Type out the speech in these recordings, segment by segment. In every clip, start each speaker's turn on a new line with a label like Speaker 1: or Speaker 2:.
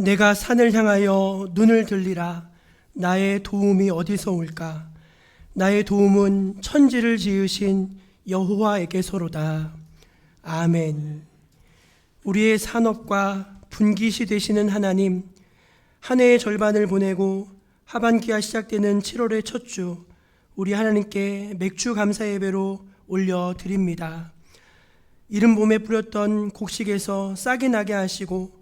Speaker 1: 내가 산을 향하여 눈을 들리라. 나의 도움이 어디서 올까? 나의 도움은 천지를 지으신 여호와에게서로다. 아멘. 우리의 산업과 분기시 되시는 하나님, 한 해의 절반을 보내고 하반기가 시작되는 7월의 첫 주, 우리 하나님께 맥주 감사 예배로 올려드립니다. 이른 봄에 뿌렸던 곡식에서 싹이 나게 하시고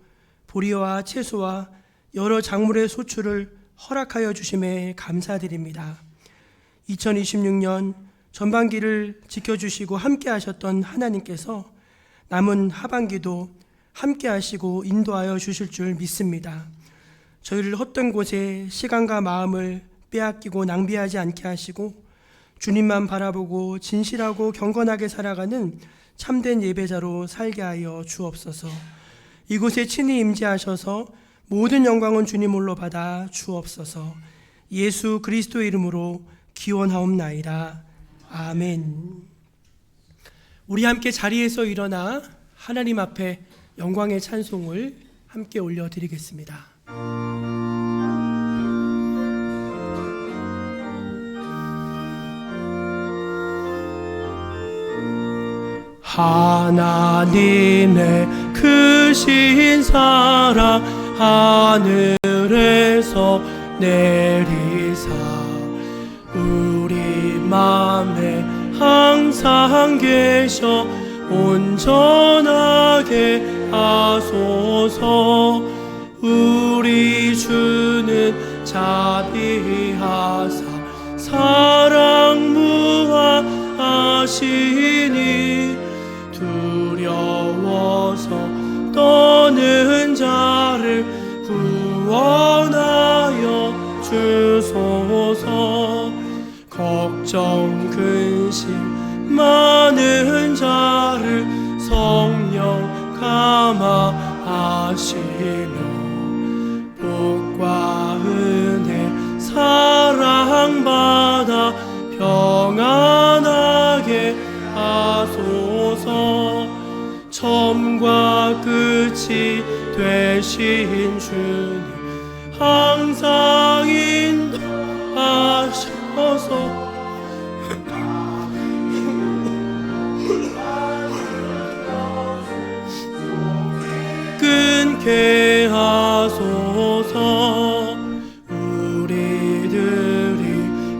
Speaker 1: 보리와 채소와 여러 작물의 소출을 허락하여 주심에 감사드립니다. 2026년 전반기를 지켜주시고 함께 하셨던 하나님께서 남은 하반기도 함께 하시고 인도하여 주실 줄 믿습니다. 저희를 헛된 곳에 시간과 마음을 빼앗기고 낭비하지 않게 하시고 주님만 바라보고 진실하고 경건하게 살아가는 참된 예배자로 살게 하여 주옵소서. 이곳에 친히 임재하셔서 모든 영광은 주님 홀로 받아 주옵소서. 예수 그리스도의 이름으로 기원하옵나이다. 아멘. 우리 함께 자리에서 일어나 하나님 앞에 영광의 찬송을 함께 올려드리겠습니다. 하나님의 크신 사랑 하늘에서 내리사 우리 맘에 항상 계셔 온전하게 하소서. 우리 주는 자비하사 사랑 무한하시니 두려워서 떠는 자를 구원하여 주소서. 걱정 근심 많은 자를 성령 감화하시며 복과 은혜 사랑받아 평안하게 하소서. 처음과 끝이 되신 주님 항상 인도하셔서 끊게 하소서. 우리들이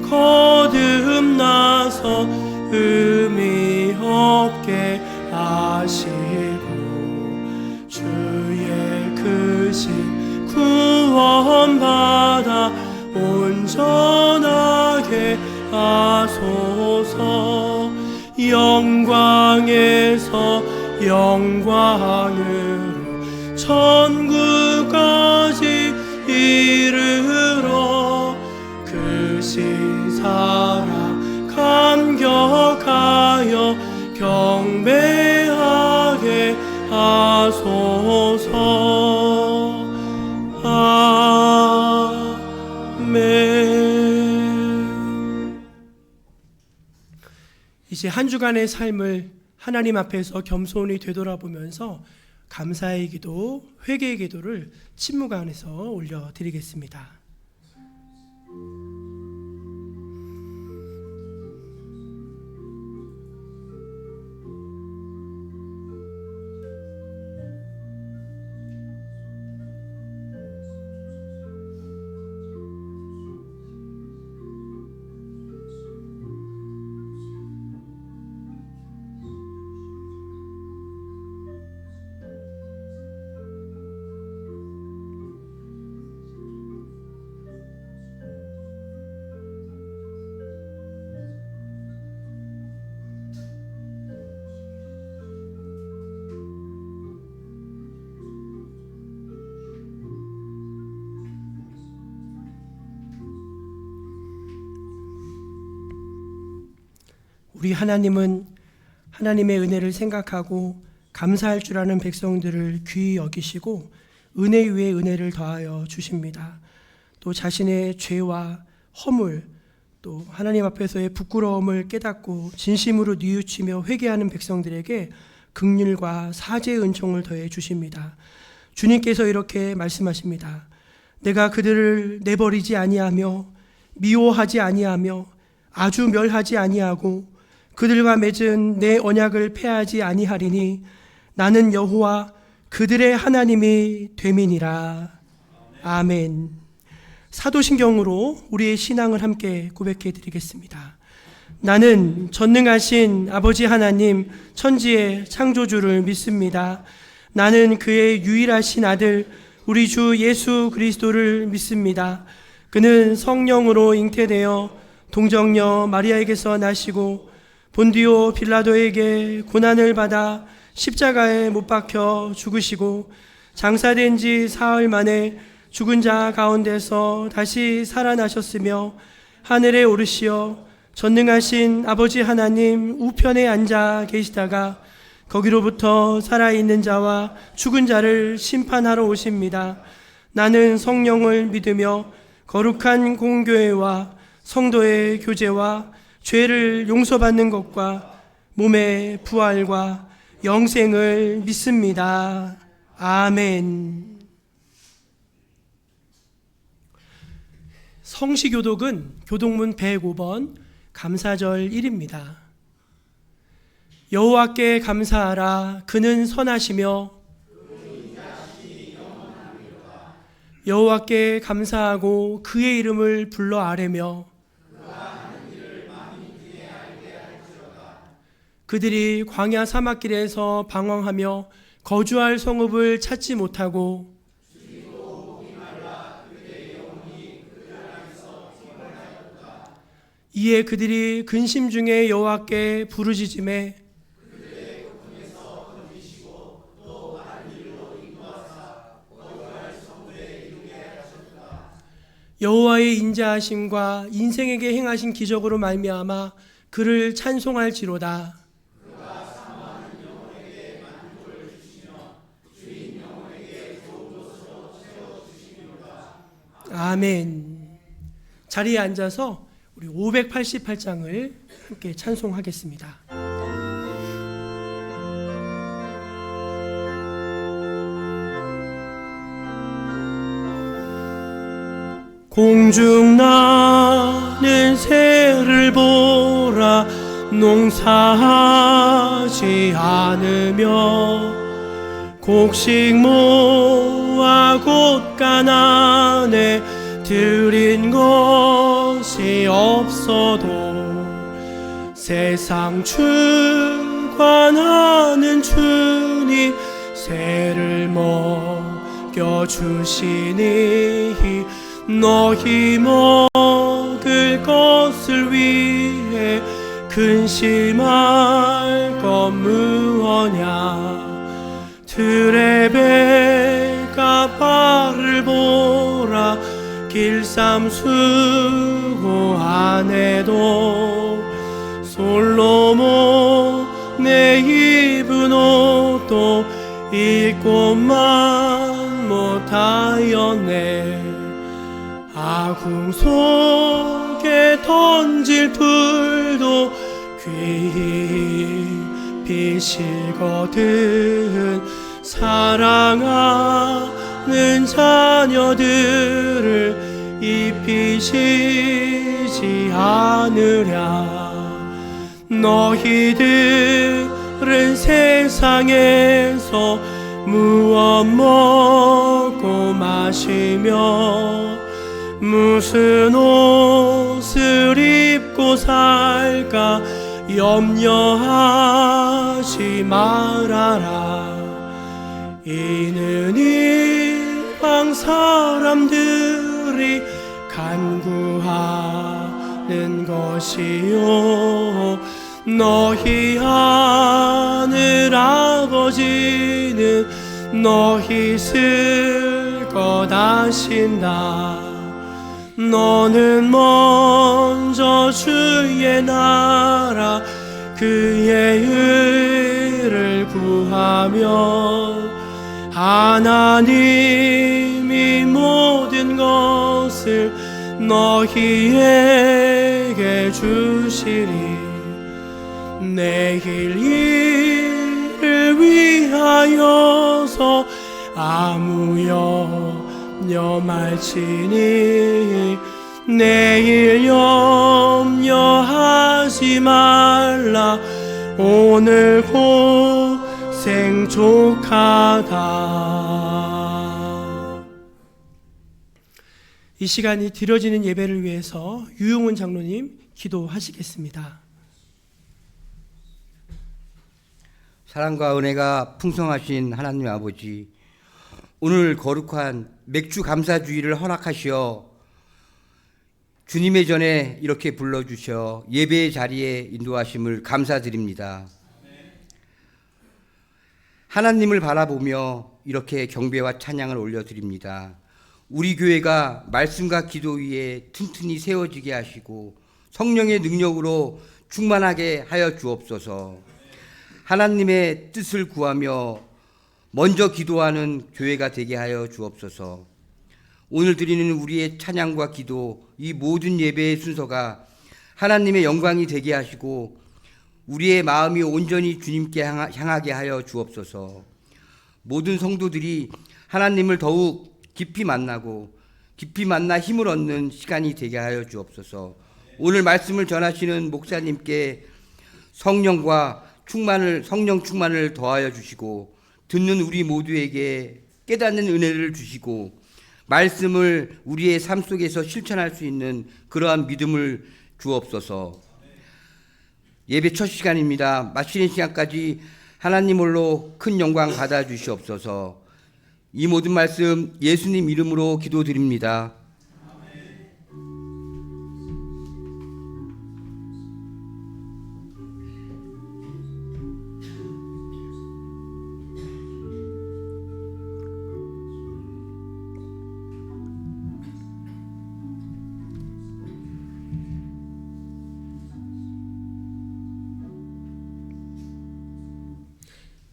Speaker 1: 거듭나서 의미 없게 하시고 주의 크신 구원받아 온전하게 하소서. 영광에서 영광으로 천국까지 이르러 크신 사랑 감격하여 경배하게 하소서. 아멘. 이제 한 주간의 삶을 하나님 앞에서 겸손히 되돌아보면서 감사의 기도, 회개의 기도를 침묵 안에서 올려드리겠습니다. 우리 하나님은 하나님의 은혜를 생각하고 감사할 줄 아는 백성들을 귀히 여기시고 은혜 위에 은혜를 더하여 주십니다. 또 자신의 죄와 허물, 또 하나님 앞에서의 부끄러움을 깨닫고 진심으로 뉘우치며 회개하는 백성들에게 긍휼과 사죄의 은총을 더해 주십니다. 주님께서 이렇게 말씀하십니다. 내가 그들을 내버리지 아니하며 미워하지 아니하며 아주 멸하지 아니하고 그들과 맺은 내 언약을 폐하지 아니하리니 나는 여호와 그들의 하나님이 됨이니라. 아멘. 사도신경으로 우리의 신앙을 함께 고백해 드리겠습니다. 나는 전능하신 아버지 하나님 천지의 창조주를 믿습니다. 나는 그의 유일하신 아들 우리 주 예수 그리스도를 믿습니다. 그는 성령으로 잉태되어 동정녀 마리아에게서 나시고 본디오 빌라도에게 고난을 받아 십자가에 못 박혀 죽으시고 장사된 지 사흘 만에 죽은 자 가운데서 다시 살아나셨으며 하늘에 오르시어 전능하신 아버지 하나님 우편에 앉아 계시다가 거기로부터 살아있는 자와 죽은 자를 심판하러 오십니다. 나는 성령을 믿으며 거룩한 공교회와 성도의 교제와 죄를 용서받는 것과 몸의 부활과 영생을 믿습니다. 아멘. 성시교독은 교독문 105번 감사절 1입니다. 여호와께 감사하라. 그는 선하시며 여호와께 감사하고 그의 이름을 불러 아뢰며 그들이 광야 사막길에서 방황하며 거주할 성읍을 찾지 못하고 이에 그들이 근심 중에 여호와께 부르짖음에 여호와의 인자하심과 인생에게 행하신 기적으로 말미암아 그를 찬송할지로다. 아멘. 자리에 앉아서 우리 588장을 함께 찬송하겠습니다. 공중 나는 새를 보라. 농사하지 않으며 곡식 모아 곳간안에 들인 것이 없어도 세상 충관하는 주님 새를 먹여주시니 너희 먹을 것을 위해 근심할 것 무엇냐. 들의 배가 발을 보라. 길쌈수고 안에도 솔로몬의 입은 옷도 입고만 못하였네. 아궁 속에 던질 풀도 깊이 실거든 사랑하는 자녀들을 입히시지 않으랴. 너희들은 세상에서 무엇 먹고 마시며 무슨 옷을 입고 살까 염려하지 말아라. 이는 이방 사람들이 간구하는 것이요 너희 하늘 아버지는 너희 쓸 것 아신다. 너는 먼저 주의 나라 그의 의를 구하면 하나님이 모든 것을 너희에게 주시리. 내일 일을 위하여서 아무 염려 말지니 내일 염려하지 말라 오늘 고생 족하다. 이 시간이 드려지는 예배를 위해서 유용훈 장로님 기도하시겠습니다.
Speaker 2: 사랑과 은혜가 풍성하신 하나님 아버지, 오늘 거룩한 맥주 감사주의를 허락하시어 주님의 전에 이렇게 불러주셔 예배의 자리에 인도하심을 감사드립니다. 하나님을 바라보며 이렇게 경배와 찬양을 올려드립니다. 우리 교회가 말씀과 기도 위에 튼튼히 세워지게 하시고 성령의 능력으로 충만하게 하여 주옵소서. 하나님의 뜻을 구하며 먼저 기도하는 교회가 되게 하여 주옵소서. 오늘 드리는 우리의 찬양과 기도, 이 모든 예배의 순서가 하나님의 영광이 되게 하시고 우리의 마음이 온전히 주님께 향하게 하여 주옵소서. 모든 성도들이 하나님을 더욱 깊이 만나 힘을 얻는 시간이 되게 하여 주옵소서. 오늘 말씀을 전하시는 목사님께 성령 충만을 더하여 주시고 듣는 우리 모두에게 깨닫는 은혜를 주시고 말씀을 우리의 삶 속에서 실천할 수 있는 그러한 믿음을 주옵소서. 예배 첫 시간입니다. 마치는 시간까지 하나님 홀로 큰 영광 받아 주시옵소서. 이 모든 말씀 예수님 이름으로 기도드립니다.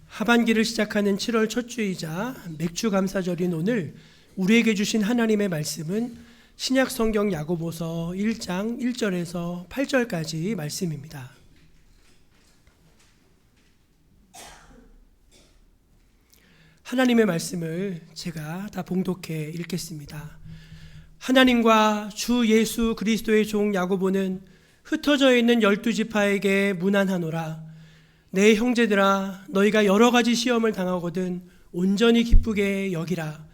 Speaker 1: 하반기를 시작하는 7월 첫 주이자 맥주 감사절인 오늘 우리에게 주신 하나님의 말씀은 신약 성경 야고보서 1장 1절에서 8절까지 말씀입니다. 하나님의 말씀을 제가 다 봉독해 읽겠습니다. 하나님과 주 예수 그리스도의 종 야고보는 흩어져 있는 12지파에게 문안하노라. 내 형제들아, 너희가 여러 가지 시험을 당하거든 온전히 기쁘게 여기라.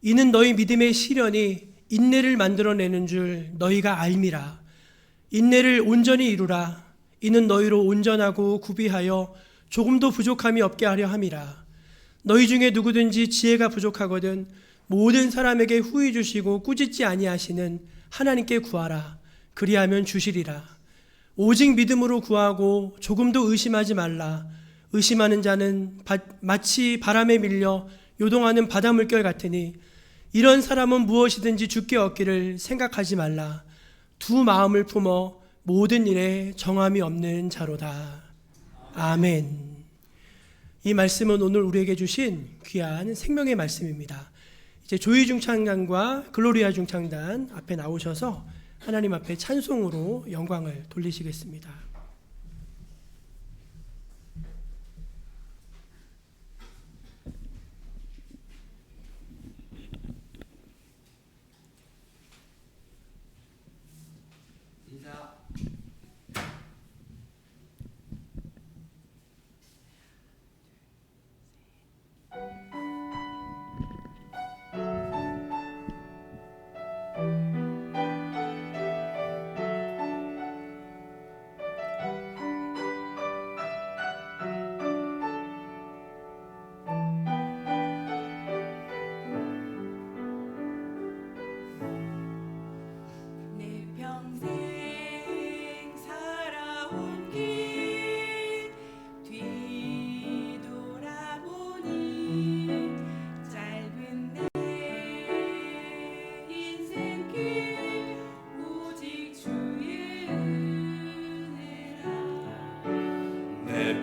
Speaker 1: 이는 너희 믿음의 시련이 인내를 만들어내는 줄 너희가 알미라. 인내를 온전히 이루라. 이는 너희로 온전하고 구비하여 조금도 부족함이 없게 하려 함이라. 너희 중에 누구든지 지혜가 부족하거든 모든 사람에게 후히 주시고 꾸짖지 아니하시는 하나님께 구하라. 그리하면 주시리라. 오직 믿음으로 구하고 조금도 의심하지 말라. 의심하는 자는 마치 바람에 밀려 요동하는 바다 물결 같으니 이런 사람은 무엇이든지 주께 얻기를 생각하지 말라. 두 마음을 품어 모든 일에 정함이 없는 자로다. 아멘. 이 말씀은 오늘 우리에게 주신 귀한 생명의 말씀입니다. 이제 조이 중창단과 글로리아 중창단 앞에 나오셔서 하나님 앞에 찬송으로 영광을 돌리시겠습니다.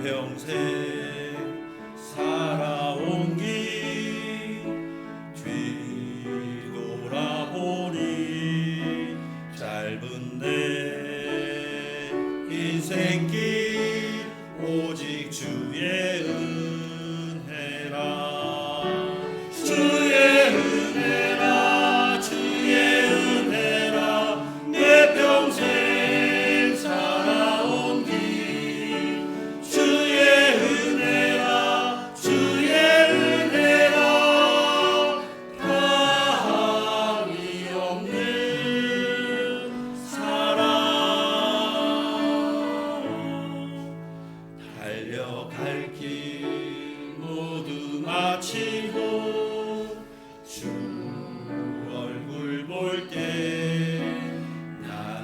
Speaker 3: 평생 살아온 길 뒤돌아보니 짧은 내 인생길 오직 주의 은혜라. 주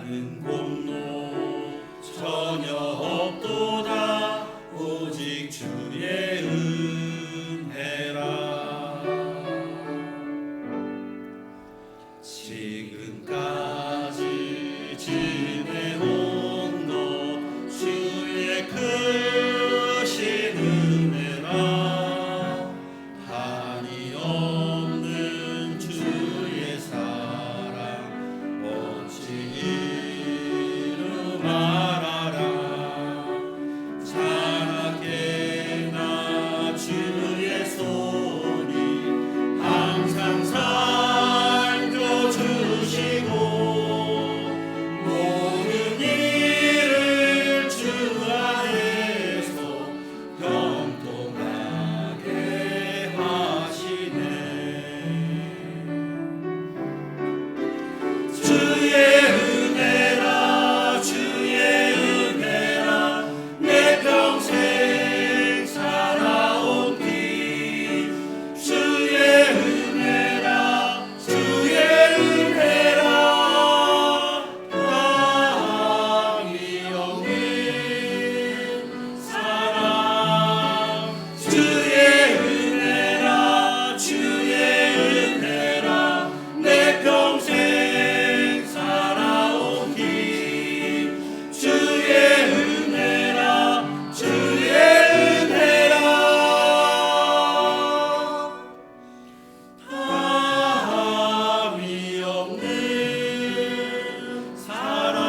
Speaker 3: 나는 공로 전혀 없도다 오직 주의 은혜라. 지금까지 지내온 것 주의 크신 은혜라. 한이 없는 주의 사랑 어찌 이루 말하라. 자라게나 주의 손이 항상 살펴주시고 모든 일을 주 안에서 형통하게 하시네. 주의 은혜라 주의 은혜라 내 평생 살아온 길. 주의 은혜라 주의 은혜라 다함이 없는 사랑. 주의 은혜라 주의 은혜라 내 평생 살아온 길. 주의 은혜라 주의 은혜라 다함이 없는 사랑.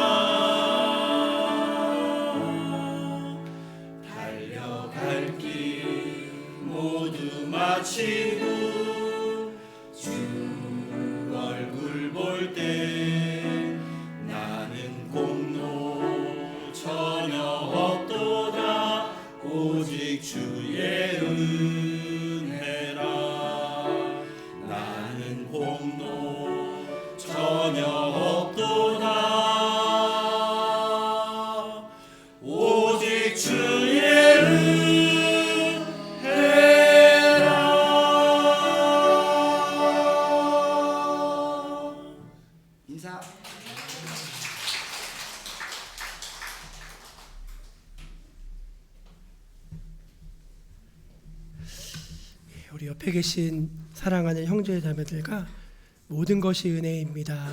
Speaker 3: 달려갈 길 모두 마치고 주 얼굴 볼 때 나는 공로 전혀 없도다 오직 주의 은혜라. 나는 공로 전혀 없도다 오직 주의 은혜라.
Speaker 2: 인사.
Speaker 1: 우리 옆에 계신 사랑하는 형제 자매들과 모든 것이 은혜입니다.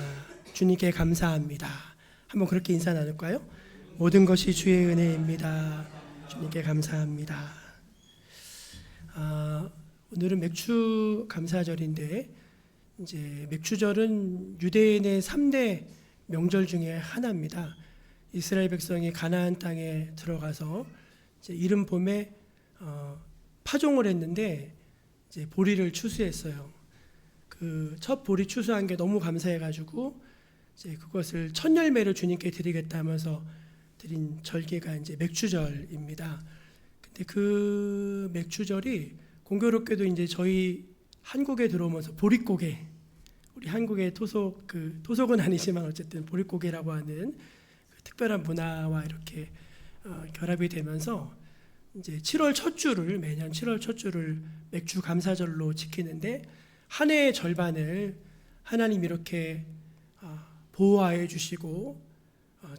Speaker 1: 주님께 감사합니다. 한번 그렇게 인사 나눌까요? 모든 것이 주의 은혜입니다. 주님께 감사합니다. 오늘은 맥주 감사절인데 이제 맥주절은 유대인의 3대 명절 중에 하나입니다. 이스라엘 백성이 가나안 땅에 들어가서 이제 이른 봄에 파종을 했는데 이제 보리를 추수했어요. 그 첫 보리 추수한 게 너무 감사해가지고 이제 그것을 첫 열매를 주님께 드리겠다면서 드린 절기가 이제 맥주절입니다. 근데 그 맥주절이 공교롭게도 이제 저희 한국에 들어오면서 보릿고개, 우리 한국의 토속은 아니지만 어쨌든 보릿고개라고 하는 그 특별한 문화와 이렇게 결합이 되면서 이제 7월 첫 주를 매년 7월 첫 주를 맥주 감사절로 지키는데 한 해의 절반을 하나님 이렇게 보호하여 주시고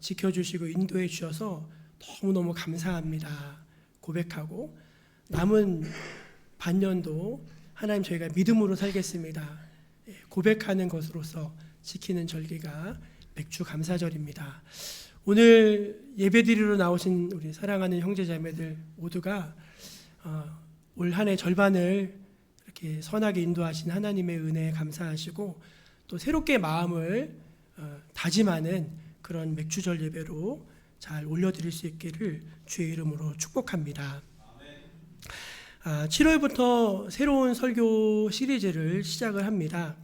Speaker 1: 지켜주시고 인도해 주셔서 너무너무 감사합니다 고백하고 남은 반년도 하나님 저희가 믿음으로 살겠습니다 고백하는 것으로서 지키는 절기가 맥주 감사절입니다. 오늘 예배드리러 나오신 우리 사랑하는 형제자매들 모두가 올 한 해 절반을 이렇게 선하게 인도하신 하나님의 은혜에 감사하시고 또 새롭게 마음을 다짐하는 그런 맥주절 예배로 잘 올려드릴 수 있기를 주의 이름으로 축복합니다. 7월부터 새로운 설교 시리즈를 시작을 합니다.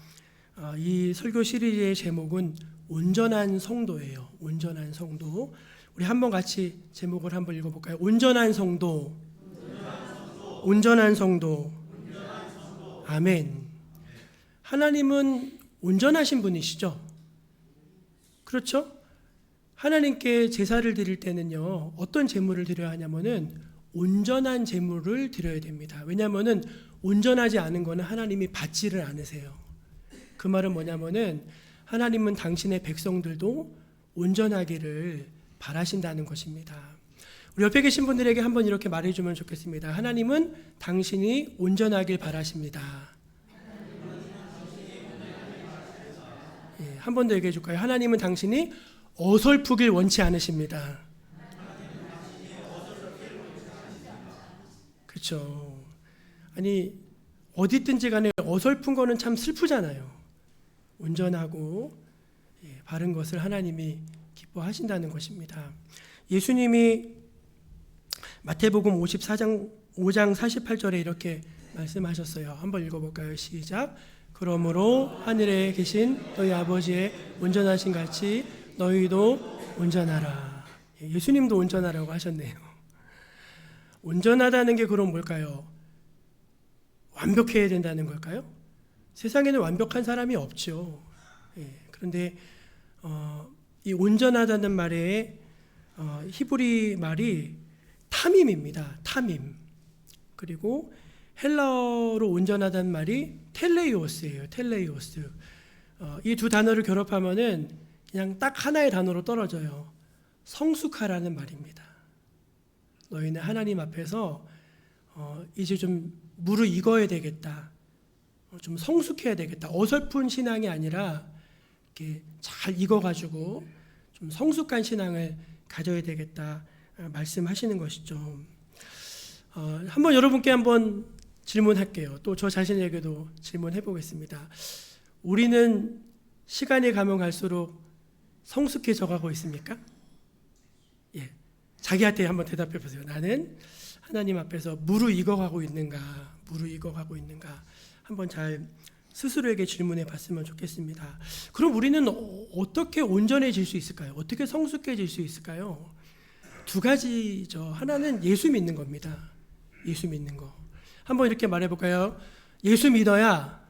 Speaker 1: 이 설교 시리즈의 제목은 온전한 성도예요. 온전한 성도. 우리 한번 같이 제목을 한번 읽어볼까요? 온전한 성도. 온전한 성도. 아멘. 하나님은 온전하신 분이시죠? 그렇죠? 하나님께 제사를 드릴 때는요, 어떤 제물을 드려야 하냐면은 온전한 제물을 드려야 됩니다. 왜냐하면은 온전하지 않은 거는 하나님이 받지를 않으세요. 그 말은 뭐냐면은 하나님은 당신의 백성들도 온전하기를 바라신다는 것입니다. 우리 옆에 계신 분들에게 한번 이렇게 말해주면 좋겠습니다. 하나님은 당신이 온전하길 바라십니다. 예, 한 번 더 얘기해 줄까요? 하나님은 당신이 어설프길 원치 않으십니다. 그렇죠. 아니 어디든지 간에 어설픈 거는 참 슬프잖아요. 온전하고 바른 것을 하나님이 기뻐하신다는 것입니다. 예수님이 마태복음 54장 5장 48절에 이렇게 말씀하셨어요. 한번 읽어볼까요? 시작. 그러므로 하늘에 계신 너희 아버지의 온전하신 같이 너희도 온전하라. 예수님도 온전하라고 하셨네요. 온전하다는 게 그럼 뭘까요? 완벽해야 된다는 걸까요? 세상에는 완벽한 사람이 없죠. 그런데 이 온전하다는 말에 히브리 말이 타밈입니다. 타밈. 그리고 헬라어로 온전하다는 말이 텔레이오스예요. 텔레이오스. 이 두 단어를 결합하면은 그냥 딱 하나의 단어로 떨어져요. 성숙하라는 말입니다. 너희는 하나님 앞에서 이제 좀 무르익어야 되겠다. 좀 성숙해야 되겠다. 어설픈 신앙이 아니라 이렇게 잘 익어가지고 좀 성숙한 신앙을 가져야 되겠다 말씀하시는 것이죠. 한번 여러분께 한번 질문할게요. 또 저 자신에게도 질문해 보겠습니다. 우리는 시간이 가면 갈수록 성숙해져 가고 있습니까? 예, 자기한테 한번 대답해 보세요. 나는 하나님 앞에서 무르익어가고 있는가? 무르익어가고 있는가? 한번 잘 스스로에게 질문해 봤으면 좋겠습니다. 그럼 우리는 어떻게 온전해질 수 있을까요? 어떻게 성숙해질 수 있을까요? 두 가지죠. 하나는 예수 믿는 겁니다. 예수 믿는 거. 한번 이렇게 말해 볼까요? 예수 믿어야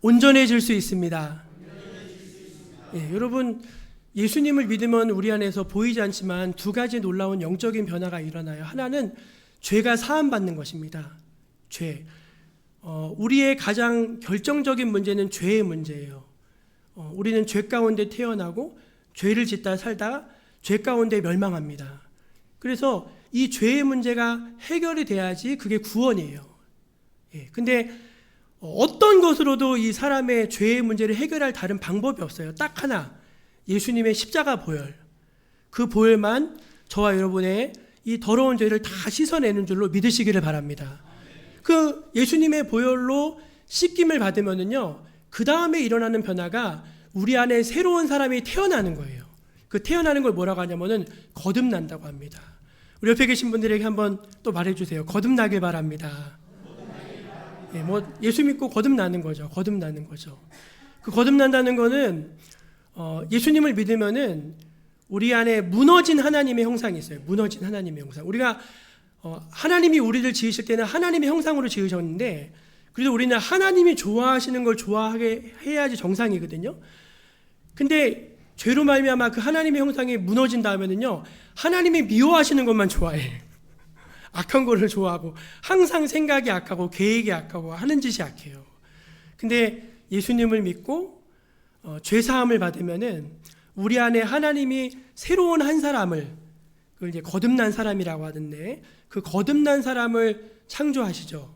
Speaker 1: 온전해질 수 있습니다. 예, 여러분 예수님을 믿으면 우리 안에서 보이지 않지만 두 가지 놀라운 영적인 변화가 일어나요. 하나는 죄가 사함받는 것입니다. 죄. 우리의 가장 결정적인 문제는 죄의 문제예요. 우리는 죄 가운데 태어나고 죄를 짓다 살다가 죄 가운데 멸망합니다. 그래서 이 죄의 문제가 해결이 돼야지 그게 구원이에요. 예, 근데 어떤 것으로도 이 사람의 죄의 문제를 해결할 다른 방법이 없어요. 딱 하나, 예수님의 십자가 보혈. 그 보혈만 저와 여러분의 이 더러운 죄를 다 씻어내는 줄로 믿으시기를 바랍니다. 그 예수님의 보혈로 씻김을 받으면은요, 그 다음에 일어나는 변화가 우리 안에 새로운 사람이 태어나는 거예요. 그 태어나는 걸 뭐라고 하냐면은 거듭난다고 합니다. 우리 옆에 계신 분들에게 한번 또 말해주세요. 거듭나길 바랍니다. 예, 뭐 예수 믿고 거듭나는 거죠. 거듭나는 거죠. 그 거듭난다는 거는 예수님을 믿으면은 우리 안에 무너진 하나님의 형상이 있어요. 무너진 하나님의 형상. 우리가 하나님이 우리를 지으실 때는 하나님의 형상으로 지으셨는데, 그래도 우리는 하나님이 좋아하시는 걸 좋아하게 해야지 정상이거든요. 근데 죄로 말미암아 그 하나님의 형상이 무너진다면은요, 하나님이 미워하시는 것만 좋아해. 악한 거를 좋아하고 항상 생각이 악하고 계획이 악하고 하는 짓이 악해요. 근데 예수님을 믿고 죄 사함을 받으면은 우리 안에 하나님이 새로운 한 사람을, 그걸 이제 거듭난 사람이라고 하던데, 그 거듭난 사람을 창조하시죠.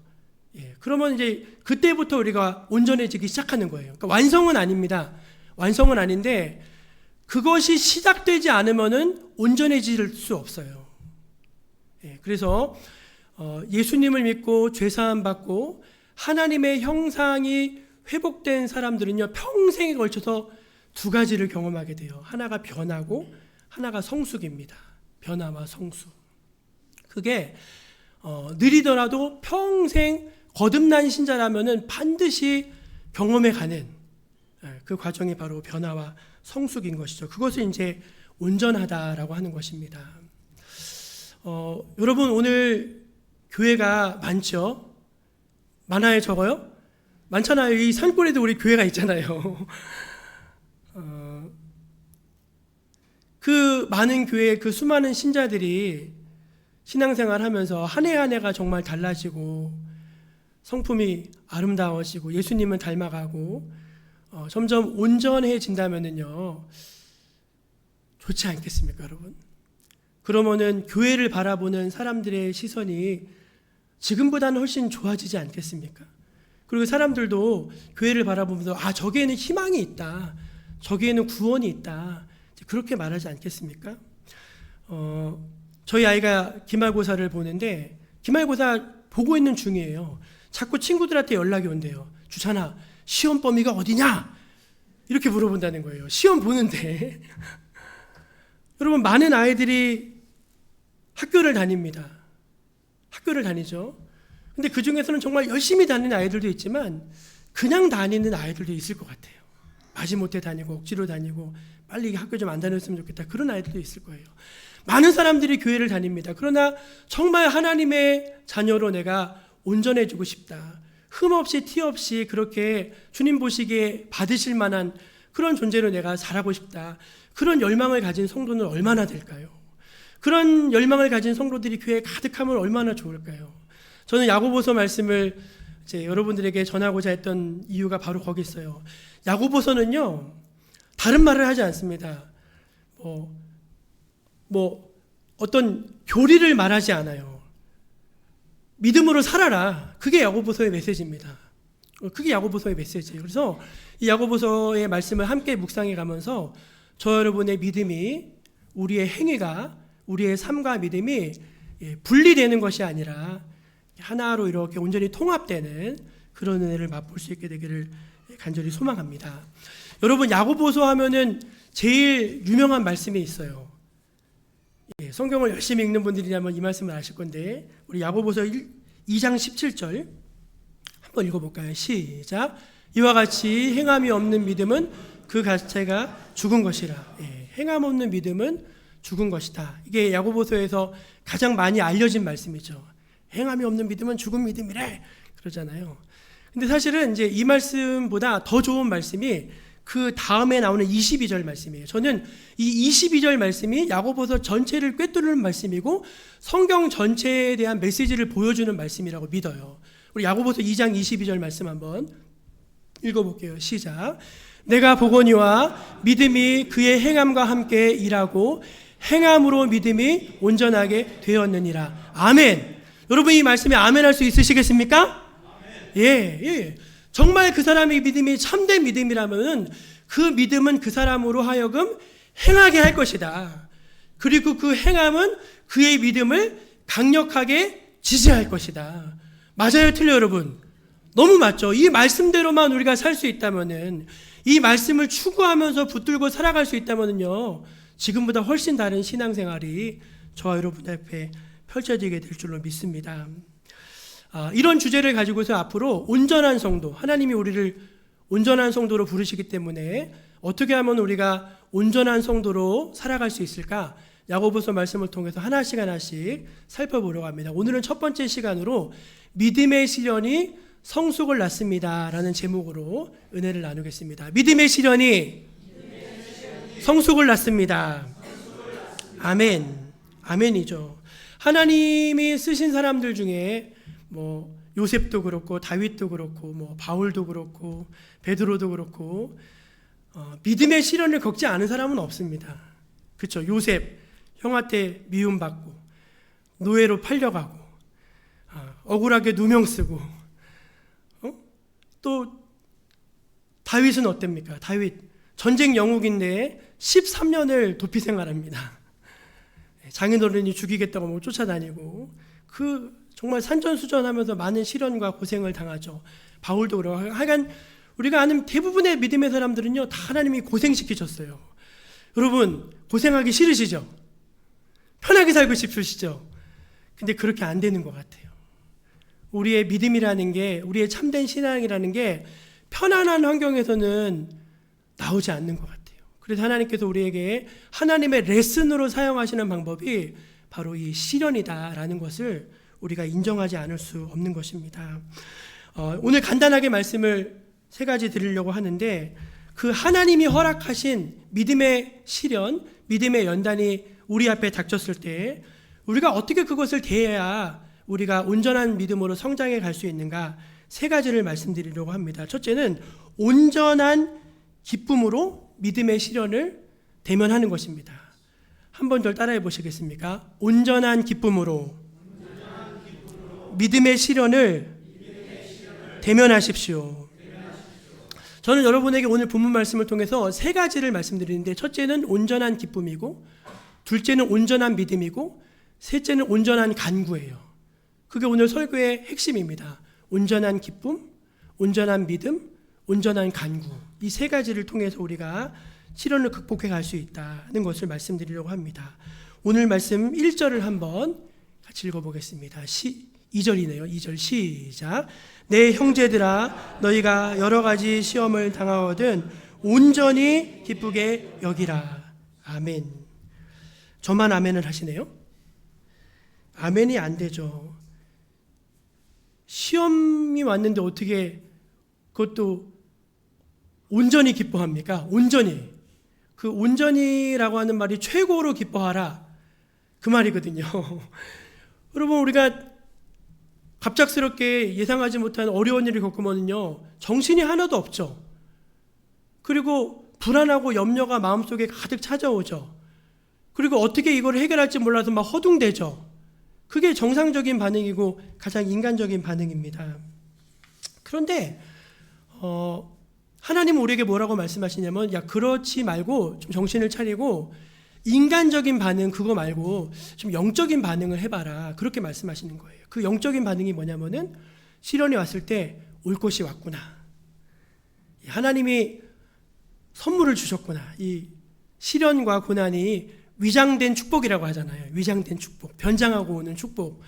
Speaker 1: 예, 그러면 이제 그때부터 우리가 온전해지기 시작하는 거예요. 그러니까 완성은 아닙니다. 완성은 아닌데 그것이 시작되지 않으면은 온전해질 수 없어요. 예, 그래서 예수님을 믿고 죄 사함 받고 하나님의 형상이 회복된 사람들은요, 평생에 걸쳐서 두 가지를 경험하게 돼요. 하나가 변하고 하나가 성숙입니다. 변화와 성숙. 그게 느리더라도 평생 거듭난 신자라면은 반드시 경험해 가는 그 과정이 바로 변화와 성숙인 것이죠. 그것을 이제 온전하다라고 하는 것입니다. 여러분 오늘 교회가 많죠? 많아요, 적어요? 많잖아요. 이 산골에도 우리 교회가 있잖아요. 그 많은 교회, 그 수많은 신자들이 신앙생활 하면서 한 해 한 해가 정말 달라지고 성품이 아름다워지고 예수님을 닮아가고 점점 온전해진다면은요, 좋지 않겠습니까, 여러분? 그러면은 교회를 바라보는 사람들의 시선이 지금보다는 훨씬 좋아지지 않겠습니까? 그리고 사람들도 교회를 바라보면서 저기에는 희망이 있다, 저기에는 구원이 있다, 그렇게 말하지 않겠습니까? 저희 아이가 기말고사를 보는데 기말고사 보고 있는 중이에요. 자꾸 친구들한테 연락이 온대요. 주찬아, 시험 범위가 어디냐? 이렇게 물어본다는 거예요. 시험 보는데. 여러분, 많은 아이들이 학교를 다닙니다. 학교를 다니죠. 근데 그 중에서는 정말 열심히 다니는 아이들도 있지만 그냥 다니는 아이들도 있을 것 같아요. 마지못해 다니고 억지로 다니고 빨리 학교 좀 안 다녔으면 좋겠다, 그런 아이들도 있을 거예요. 많은 사람들이 교회를 다닙니다. 그러나 정말 하나님의 자녀로 내가 온전해지고 싶다, 흠 없이 티 없이 그렇게 주님 보시기에 받으실 만한 그런 존재로 내가 살아가고 싶다, 그런 열망을 가진 성도는 얼마나 될까요? 그런 열망을 가진 성도들이 교회에 가득하면 얼마나 좋을까요? 저는 야고보서 말씀을 이제 여러분들에게 전하고자 했던 이유가 바로 거기 있어요. 야고보서는요, 다른 말을 하지 않습니다. 어떤 교리를 말하지 않아요. 믿음으로 살아라. 그게 야고보서의 메시지입니다. 그게 야고보서의 메시지예요. 그래서 이 야고보서의 말씀을 함께 묵상해 가면서 저 여러분의 믿음이, 우리의 행위가, 우리의 삶과 믿음이 분리되는 것이 아니라 하나로 이렇게 온전히 통합되는 그런 은혜를 맛볼 수 있게 되기를 간절히 소망합니다. 여러분, 야고보서 하면은 제일 유명한 말씀이 있어요. 성경을 열심히 읽는 분들이라면 이 말씀을 아실 건데, 우리 야고보서 2장 17절 한번 읽어볼까요? 시작. 이와 같이 행함이 없는 믿음은 그 자체가 죽은 것이라. 행함 없는 믿음은 죽은 것이다. 이게 야고보서에서 가장 많이 알려진 말씀이죠. 행함이 없는 믿음은 죽은 믿음이래, 그러잖아요. 근데 사실은 이제 이 말씀보다 더 좋은 말씀이 그 다음에 나오는 22절 말씀이에요. 저는 이 22절 말씀이 야고보서 전체를 꿰뚫는 말씀이고 성경 전체에 대한 메시지를 보여주는 말씀이라고 믿어요. 우리 야고보서 2장 22절 말씀 한번 읽어볼게요. 시작. 내가 보거니와 믿음이 그의 행함과 함께 일하고 행함으로 믿음이 온전하게 되었느니라. 아멘. 여러분, 이 말씀에 아멘 할 수 있으시겠습니까? 예. 정말 그 사람의 믿음이 참된 믿음이라면 그 믿음은 그 사람으로 하여금 행하게 할 것이다. 그리고 그 행함은 그의 믿음을 강력하게 지지할 것이다. 맞아요, 틀려요, 여러분? 너무 맞죠? 이 말씀대로만 우리가 살 수 있다면은, 이 말씀을 추구하면서 붙들고 살아갈 수 있다면은요, 지금보다 훨씬 다른 신앙생활이 저와 여러분 앞에 펼쳐지게 될 줄로 믿습니다. 이런 주제를 가지고서 앞으로 온전한 성도, 하나님이 우리를 온전한 성도로 부르시기 때문에 어떻게 하면 우리가 온전한 성도로 살아갈 수 있을까? 야고보서 말씀을 통해서 하나씩 살펴보려고 합니다. 오늘은 첫 번째 시간으로 믿음의 시련이 성숙을 낳습니다 라는 제목으로 은혜를 나누겠습니다. 믿음의 시련이 성숙을 낳습니다. 아멘. 아멘이죠. 하나님이 쓰신 사람들 중에 요셉도 그렇고 다윗도 그렇고 바울도 그렇고 베드로도 그렇고 믿음의 시련을 겪지 않은 사람은 없습니다. 그렇죠? 요셉 형한테 미움받고 노예로 팔려가고 억울하게 누명 쓰고 또 다윗은 어땠습니까? 다윗 전쟁 영웅인데 13년을 도피 생활합니다. 장인어른이 죽이겠다고 쫓아다니고 정말 산전수전하면서 많은 시련과 고생을 당하죠. 바울도 그러고 하여간 우리가 아는 대부분의 믿음의 사람들은요, 다 하나님이 고생시키셨어요. 여러분, 고생하기 싫으시죠? 편하게 살고 싶으시죠? 근데 그렇게 안 되는 것 같아요. 우리의 믿음이라는 게, 우리의 참된 신앙이라는 게 편안한 환경에서는 나오지 않는 것 같아요. 그래서 하나님께서 우리에게 하나님의 레슨으로 사용하시는 방법이 바로 이 시련이다라는 것을 우리가 인정하지 않을 수 없는 것입니다. 오늘 간단하게 말씀을 3가지 드리려고 하는데, 그 하나님이 허락하신 믿음의 시련, 믿음의 연단이 우리 앞에 닥쳤을 때 우리가 어떻게 그것을 대해야 우리가 온전한 믿음으로 성장해 갈 수 있는가, 3가지를 말씀드리려고 합니다. 첫째는 온전한 기쁨으로 믿음의 시련을 대면하는 것입니다. 한 번 더 따라해 보시겠습니까? 온전한 기쁨으로 믿음의 시련을 대면하십시오. 저는 여러분에게 오늘 본문 말씀을 통해서 세 가지를 말씀드리는데, 첫째는 온전한 기쁨이고, 둘째는 온전한 믿음이고, 셋째는 온전한 간구예요. 그게 오늘 설교의 핵심입니다. 온전한 기쁨, 온전한 믿음, 온전한 간구. 이 세 가지를 통해서 우리가 시련을 극복해 갈 수 있다는 것을 말씀드리려고 합니다. 오늘 말씀 1절을 한번 같이 읽어보겠습니다. 2절이네요. 2절 시작. 내 형제들아, 너희가 여러 가지 시험을 당하거든 온전히 기쁘게 여기라. 아멘. 저만 아멘을 하시네요. 아멘이 안 되죠. 시험이 왔는데 어떻게 그것도 온전히 기뻐합니까? 온전히. 그 온전히라고 하는 말이 최고로 기뻐하라, 그 말이거든요. 여러분, 우리가 갑작스럽게 예상하지 못한 어려운 일을 겪으면요, 정신이 하나도 없죠. 그리고 불안하고 염려가 마음속에 가득 찾아오죠. 그리고 어떻게 이걸 해결할지 몰라서 막 허둥대죠. 그게 정상적인 반응이고 가장 인간적인 반응입니다. 그런데 하나님은 우리에게 뭐라고 말씀하시냐면, 야, 그렇지 말고 좀 정신을 차리고 인간적인 반응 그거 말고 좀 영적인 반응을 해봐라, 그렇게 말씀하시는 거예요. 그 영적인 반응이 뭐냐면은, 시련이 왔을 때 올 것이 왔구나, 하나님이 선물을 주셨구나, 이 시련과 고난이 위장된 축복이라고 하잖아요. 위장된 축복, 변장하고 오는 축복.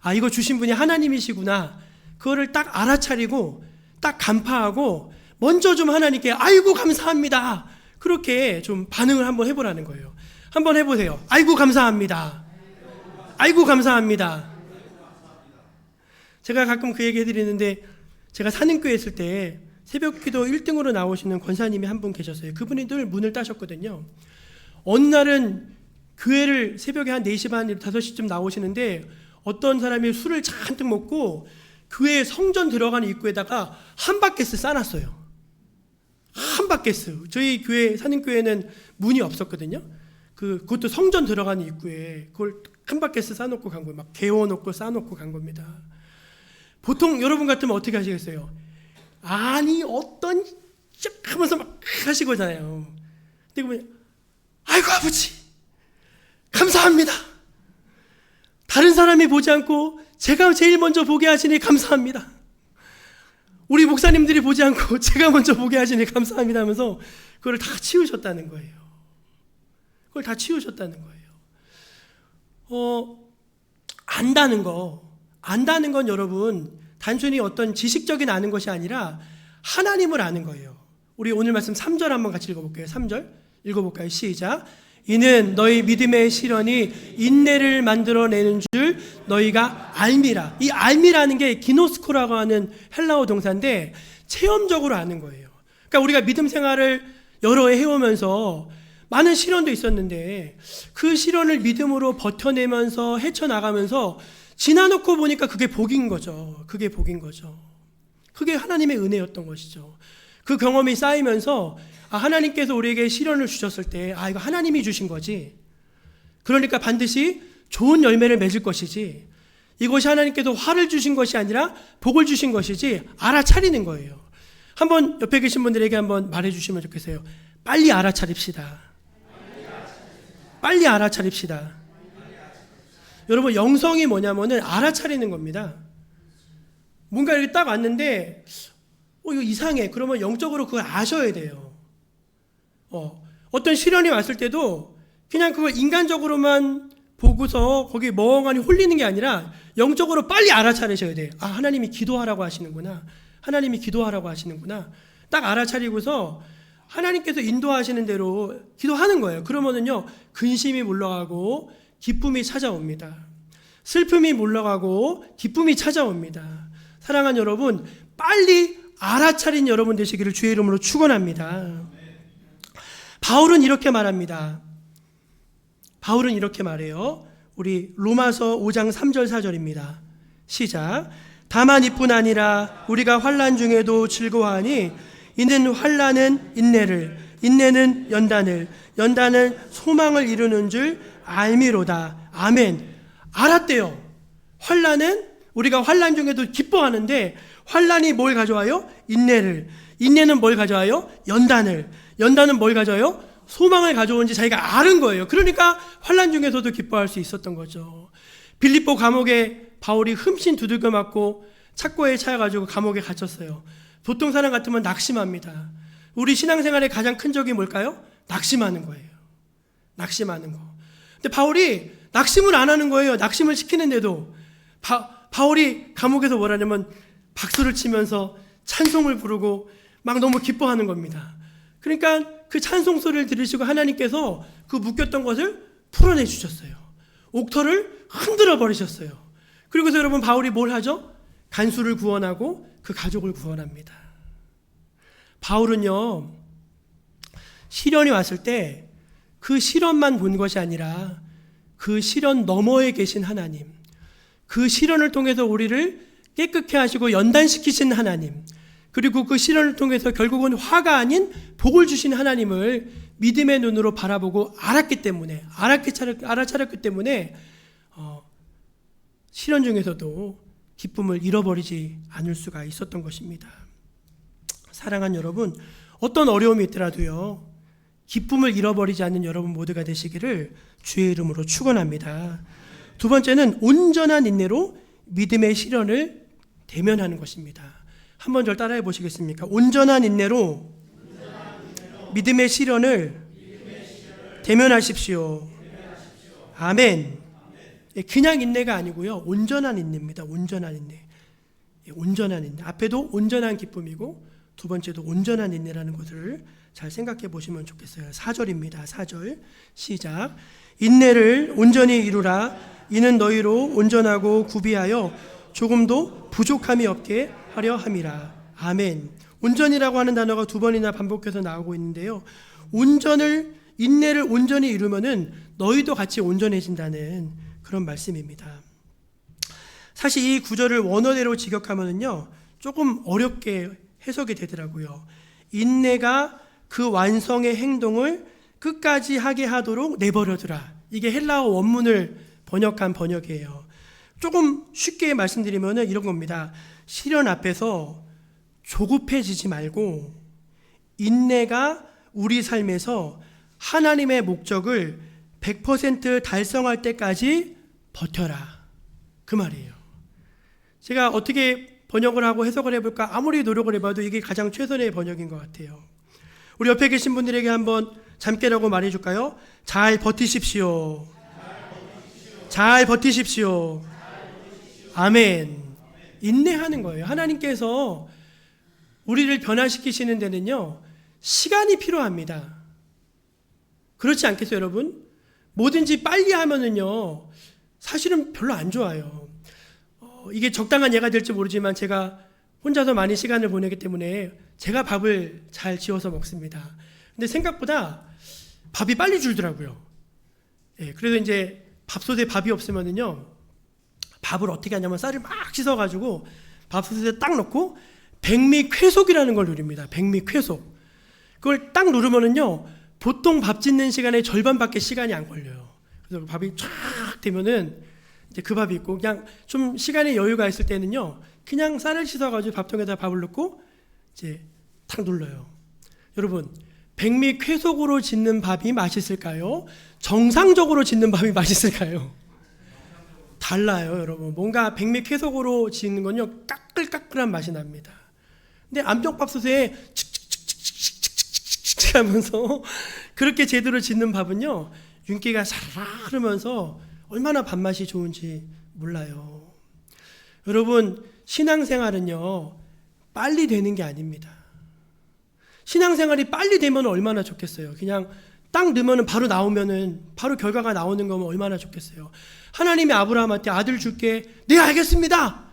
Speaker 1: 아, 이거 주신 분이 하나님이시구나, 그거를 딱 알아차리고 딱 간파하고 먼저 좀 하나님께 아이고 감사합니다, 그렇게 좀 반응을 한번 해보라는 거예요. 한번 해보세요. 아이고 감사합니다. 아이고 감사합니다. 제가 가끔 그 얘기 해드리는데, 제가 사는교회 있을 때 새벽기도 1등으로 나오시는 권사님이 한 분 계셨어요. 그분이 늘 문을 따셨거든요. 어느 날은 교회를 새벽에 한 4시 반, 5시쯤 나오시는데, 어떤 사람이 술을 잔뜩 먹고 교회 성전 들어가는 입구에다가 함박게스 싸놨어요. 함박게스. 저희 교회, 사는교회는 문이 없었거든요. 그것도 성전 들어가는 입구에 그걸 함박게스 싸놓고 간 거예요. 막 개워놓고 싸놓고 간 겁니다. 보통 여러분 같으면 어떻게 하시겠어요? 아니 어떤 쭉 하면서 막 하시거잖아요. 근데 그러면 아이고 아버지 감사합니다. 다른 사람이 보지 않고 제가 제일 먼저 보게 하시니 감사합니다. 우리 목사님들이 보지 않고 제가 먼저 보게 하시니 감사합니다 하면서 그걸 다 치우셨다는 거예요. 그걸 다 치우셨다는 거예요. 안다는 건 여러분 단순히 어떤 지식적인 아는 것이 아니라 하나님을 아는 거예요. 우리 오늘 말씀 3절 한번 같이 읽어볼게요. 3절 읽어볼까요? 시작. 이는 너희 믿음의 시련이 인내를 만들어내는 줄 너희가 알미라. 이 알미라는 게 기노스코라고 하는 헬라어 동사인데 체험적으로 아는 거예요. 그러니까 우리가 믿음 생활을 여러 해 해오면서 많은 시련도 있었는데 그 시련을 믿음으로 버텨내면서 헤쳐나가면서 지나놓고 보니까 그게 복인 거죠. 그게 복인 거죠. 그게 하나님의 은혜였던 것이죠. 그 경험이 쌓이면서 하나님께서 우리에게 시련을 주셨을 때 이거 하나님이 주신 거지, 그러니까 반드시 좋은 열매를 맺을 것이지, 이것이 하나님께서 화를 주신 것이 아니라 복을 주신 것이지 알아차리는 거예요. 한번 옆에 계신 분들에게 한번 말해주시면 좋겠어요. 빨리 알아차립시다. 빨리 알아차립시다. 여러분 영성이 뭐냐면은 알아차리는 겁니다. 뭔가 이렇게 딱 왔는데 이거 이상해. 그러면 영적으로 그걸 아셔야 돼요. 어떤 시련이 왔을 때도 그냥 그걸 인간적으로만 보고서 거기 멍하니 홀리는 게 아니라 영적으로 빨리 알아차리셔야 돼요. 하나님이 기도하라고 하시는구나. 하나님이 기도하라고 하시는구나. 딱 알아차리고서 하나님께서 인도하시는 대로 기도하는 거예요. 그러면은요, 근심이 물러가고 기쁨이 찾아옵니다. 슬픔이 물러가고 기쁨이 찾아옵니다. 사랑하는 여러분, 빨리 알아차린 여러분 되시기를 주의 이름으로 축원합니다. 바울은 이렇게 말합니다. 바울은 이렇게 말해요. 우리 로마서 5장 3절 4절입니다. 시작. 다만 이뿐 아니라 우리가 환난 중에도 즐거워하니 이는 환난은 인내를, 인내는 연단을, 연단은 소망을 이루는 줄 알미로다. 아멘. 알았대요. 환난은 우리가 환난 중에도 기뻐하는데 환난이 뭘 가져와요? 인내를. 인내는 뭘 가져와요? 연단을. 연단은 뭘 가져와요? 소망을 가져온지 자기가 아는 거예요. 그러니까 환난 중에서도 기뻐할 수 있었던 거죠. 빌립보 감옥에 바울이 흠씬 두들겨 맞고 착고에 차여가지고 감옥에 갇혔어요. 보통 사람 같으면 낙심합니다. 우리 신앙생활의 가장 큰 적이 뭘까요? 낙심하는 거예요. 낙심하는 거. 근데 바울이 낙심을 안 하는 거예요. 낙심을 시키는데도 바울이 감옥에서 뭐라냐면 박수를 치면서 찬송을 부르고 막 너무 기뻐하는 겁니다. 그러니까 그 찬송 소리를 들으시고 하나님께서 그 묶였던 것을 풀어내 주셨어요. 옥터를 흔들어 버리셨어요. 그리고서 여러분 바울이 뭘 하죠? 간수를 구원하고 그 가족을 구원합니다. 바울은요, 시련이 왔을 때 그 시련만 본 것이 아니라 그 시련 너머에 계신 하나님, 그 시련을 통해서 우리를 깨끗게 하시고 연단시키신 하나님, 그리고 그 시련을 통해서 결국은 화가 아닌 복을 주신 하나님을 믿음의 눈으로 바라보고 알았기 때문에, 알아차렸기 때문에 시련 중에서도 기쁨을 잃어버리지 않을 수가 있었던 것입니다. 사랑하는 여러분, 어떤 어려움이 있더라도요, 기쁨을 잃어버리지 않는 여러분 모두가 되시기를 주의 이름으로 축원합니다. 두 번째는 온전한 인내로 믿음의 시련을 대면하는 것입니다. 한번 저를 따라해 보시겠습니까? 온전한 인내로 믿음의 시련을 대면하십시오. 아멘. 그냥 인내가 아니고요, 온전한 인내입니다. 온전한 인내. 온전한 인내. 앞에도 온전한 기쁨이고 두 번째도 온전한 인내라는 것을 잘 생각해 보시면 좋겠어요. 4절입니다. 4절 시작. 인내를 온전히 이루라. 이는 너희로 온전하고 구비하여 조금도 부족함이 없게 하려 함이라. 아멘. 온전이라고 하는 단어가 두 번이나 반복해서 나오고 있는데요, 인내를 온전히 이루면은 너희도 같이 온전해진다는 그런 말씀입니다. 사실 이 구절을 원어대로 직역하면은요, 조금 어렵게 해석이 되더라고요. 인내가 그 완성의 행동을 끝까지 하게 하도록 내버려두라. 이게 헬라어 원문을 번역한 번역이에요. 조금 쉽게 말씀드리면 이런 겁니다. 시련 앞에서 조급해지지 말고 인내가 우리 삶에서 하나님의 목적을 100% 달성할 때까지 버텨라. 그 말이에요. 제가 어떻게 번역을 하고 해석을 해볼까 아무리 노력을 해봐도 이게 가장 최선의 번역인 것 같아요. 우리 옆에 계신 분들에게 한번 잠깨라고 말해줄까요? 잘 버티십시오. 잘 버티십시오. 아멘. 인내하는 거예요. 하나님께서 우리를 변화시키시는 데는요, 시간이 필요합니다. 그렇지 않겠어요, 여러분? 뭐든지 빨리 하면은요, 사실은 별로 안 좋아요. 이게 적당한 예가 될지 모르지만 제가 혼자서 많이 시간을 보내기 때문에 제가 밥을 잘 지어서 먹습니다. 근데 생각보다 밥이 빨리 줄더라고요. 그래서 이제 밥솥에 밥이 없으면은요, 밥을 어떻게 하냐면 쌀을 막 씻어가지고 밥솥에 딱 넣고 백미쾌속이라는 걸 누립니다. 백미쾌속. 그걸 딱 누르면은요, 보통 밥 짓는 시간의 절반밖에 시간이 안 걸려요. 그래서 밥이 쫙 되면은 이제 그 밥이 있고, 그냥 좀 시간에 여유가 있을 때는요, 그냥 쌀을 씻어가지고 밥통에다 밥을 넣고 이제 탁 눌러요. 여러분, 백미쾌속으로 짓는 밥이 맛있을까요? 정상적으로 짓는 밥이 맛있을까요? 달라요, 여러분. 뭔가 백미쾌속으로 짓는 건요, 까끌까끌한 맛이 납니다. 근데 암벽밥솥에 칙칙칙칙칙칙칙 하면서 그렇게 제대로 짓는 밥은요, 윤기가 사르르 흐르면서 얼마나 밥맛이 좋은지 몰라요. 여러분, 신앙생활은요, 빨리 되는 게 아닙니다. 신앙생활이 빨리 되면 얼마나 좋겠어요. 그냥 딱 넣으면 바로 나오면은 바로 결과가 나오는 거면 얼마나 좋겠어요. 하나님이 아브라함한테 아들 줄게. 네, 알겠습니다.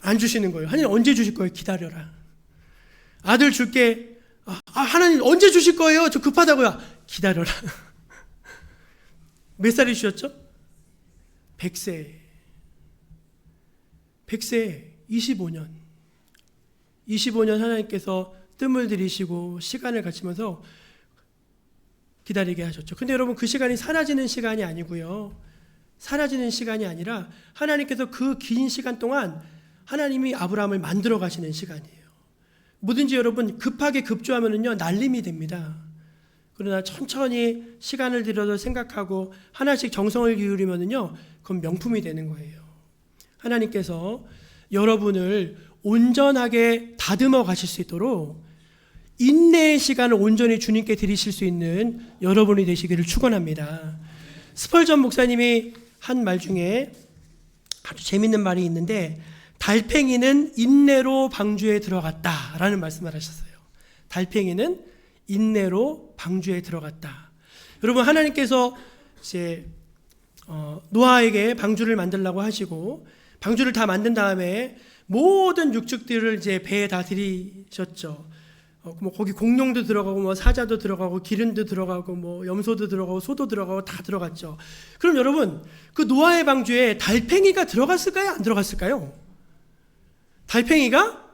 Speaker 1: 안 주시는 거예요. 하나님 언제 주실 거예요? 기다려라. 아들 줄게. 하나님 언제 주실 거예요? 저 급하다고요. 기다려라. 몇 살이 주셨죠? 100세. 100세 25년. 25년 하나님께서 뜸을 들이시고 시간을 갖추면서 기다리게 하셨죠. 근데 여러분 그 시간이 사라지는 시간이 아니고요. 사라지는 시간이 아니라 하나님께서 그 긴 시간 동안 하나님이 아브라함을 만들어 가시는 시간이에요. 뭐든지 여러분 급하게 급조하면은요 날림이 됩니다. 그러나 천천히 시간을 들여서 생각하고 하나씩 정성을 기울이면은요 그건 명품이 되는 거예요. 하나님께서 여러분을 온전하게 다듬어 가실 수 있도록 인내의 시간을 온전히 주님께 드리실 수 있는 여러분이 되시기를 축원합니다. 스펄전 목사님이 한 말 중에 아주 재밌는 말이 있는데 달팽이는 인내로 방주에 들어갔다라는 말씀을 하셨어요. 달팽이는 인내로 방주에 들어갔다. 여러분 하나님께서 이제 노아에게 방주를 만들라고 하시고 방주를 다 만든 다음에 모든 육축들을 이제 배에 다 들이셨죠. 뭐 거기 공룡도 들어가고 뭐 사자도 들어가고 기린도 들어가고 뭐 염소도 들어가고 소도 들어가고 다 들어갔죠. 그럼 여러분 그 노아의 방주에 달팽이가 들어갔을까요? 안 들어갔을까요? 달팽이가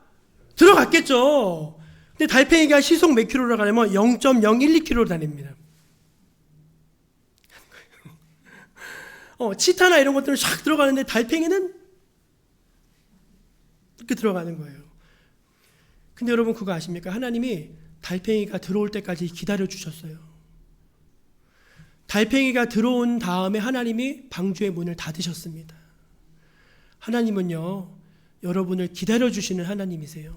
Speaker 1: 들어갔겠죠. 근데 달팽이가 시속 몇 킬로로 가냐면 0.012km로 다닙니다. 치타나 이런 것들은 샥 들어가는데 달팽이는 이렇게 들어가는 거예요. 근데 여러분 그거 아십니까? 하나님이 달팽이가 들어올 때까지 기다려 주셨어요. 달팽이가 들어온 다음에 하나님이 방주의 문을 닫으셨습니다. 하나님은요 여러분을 기다려 주시는 하나님이세요.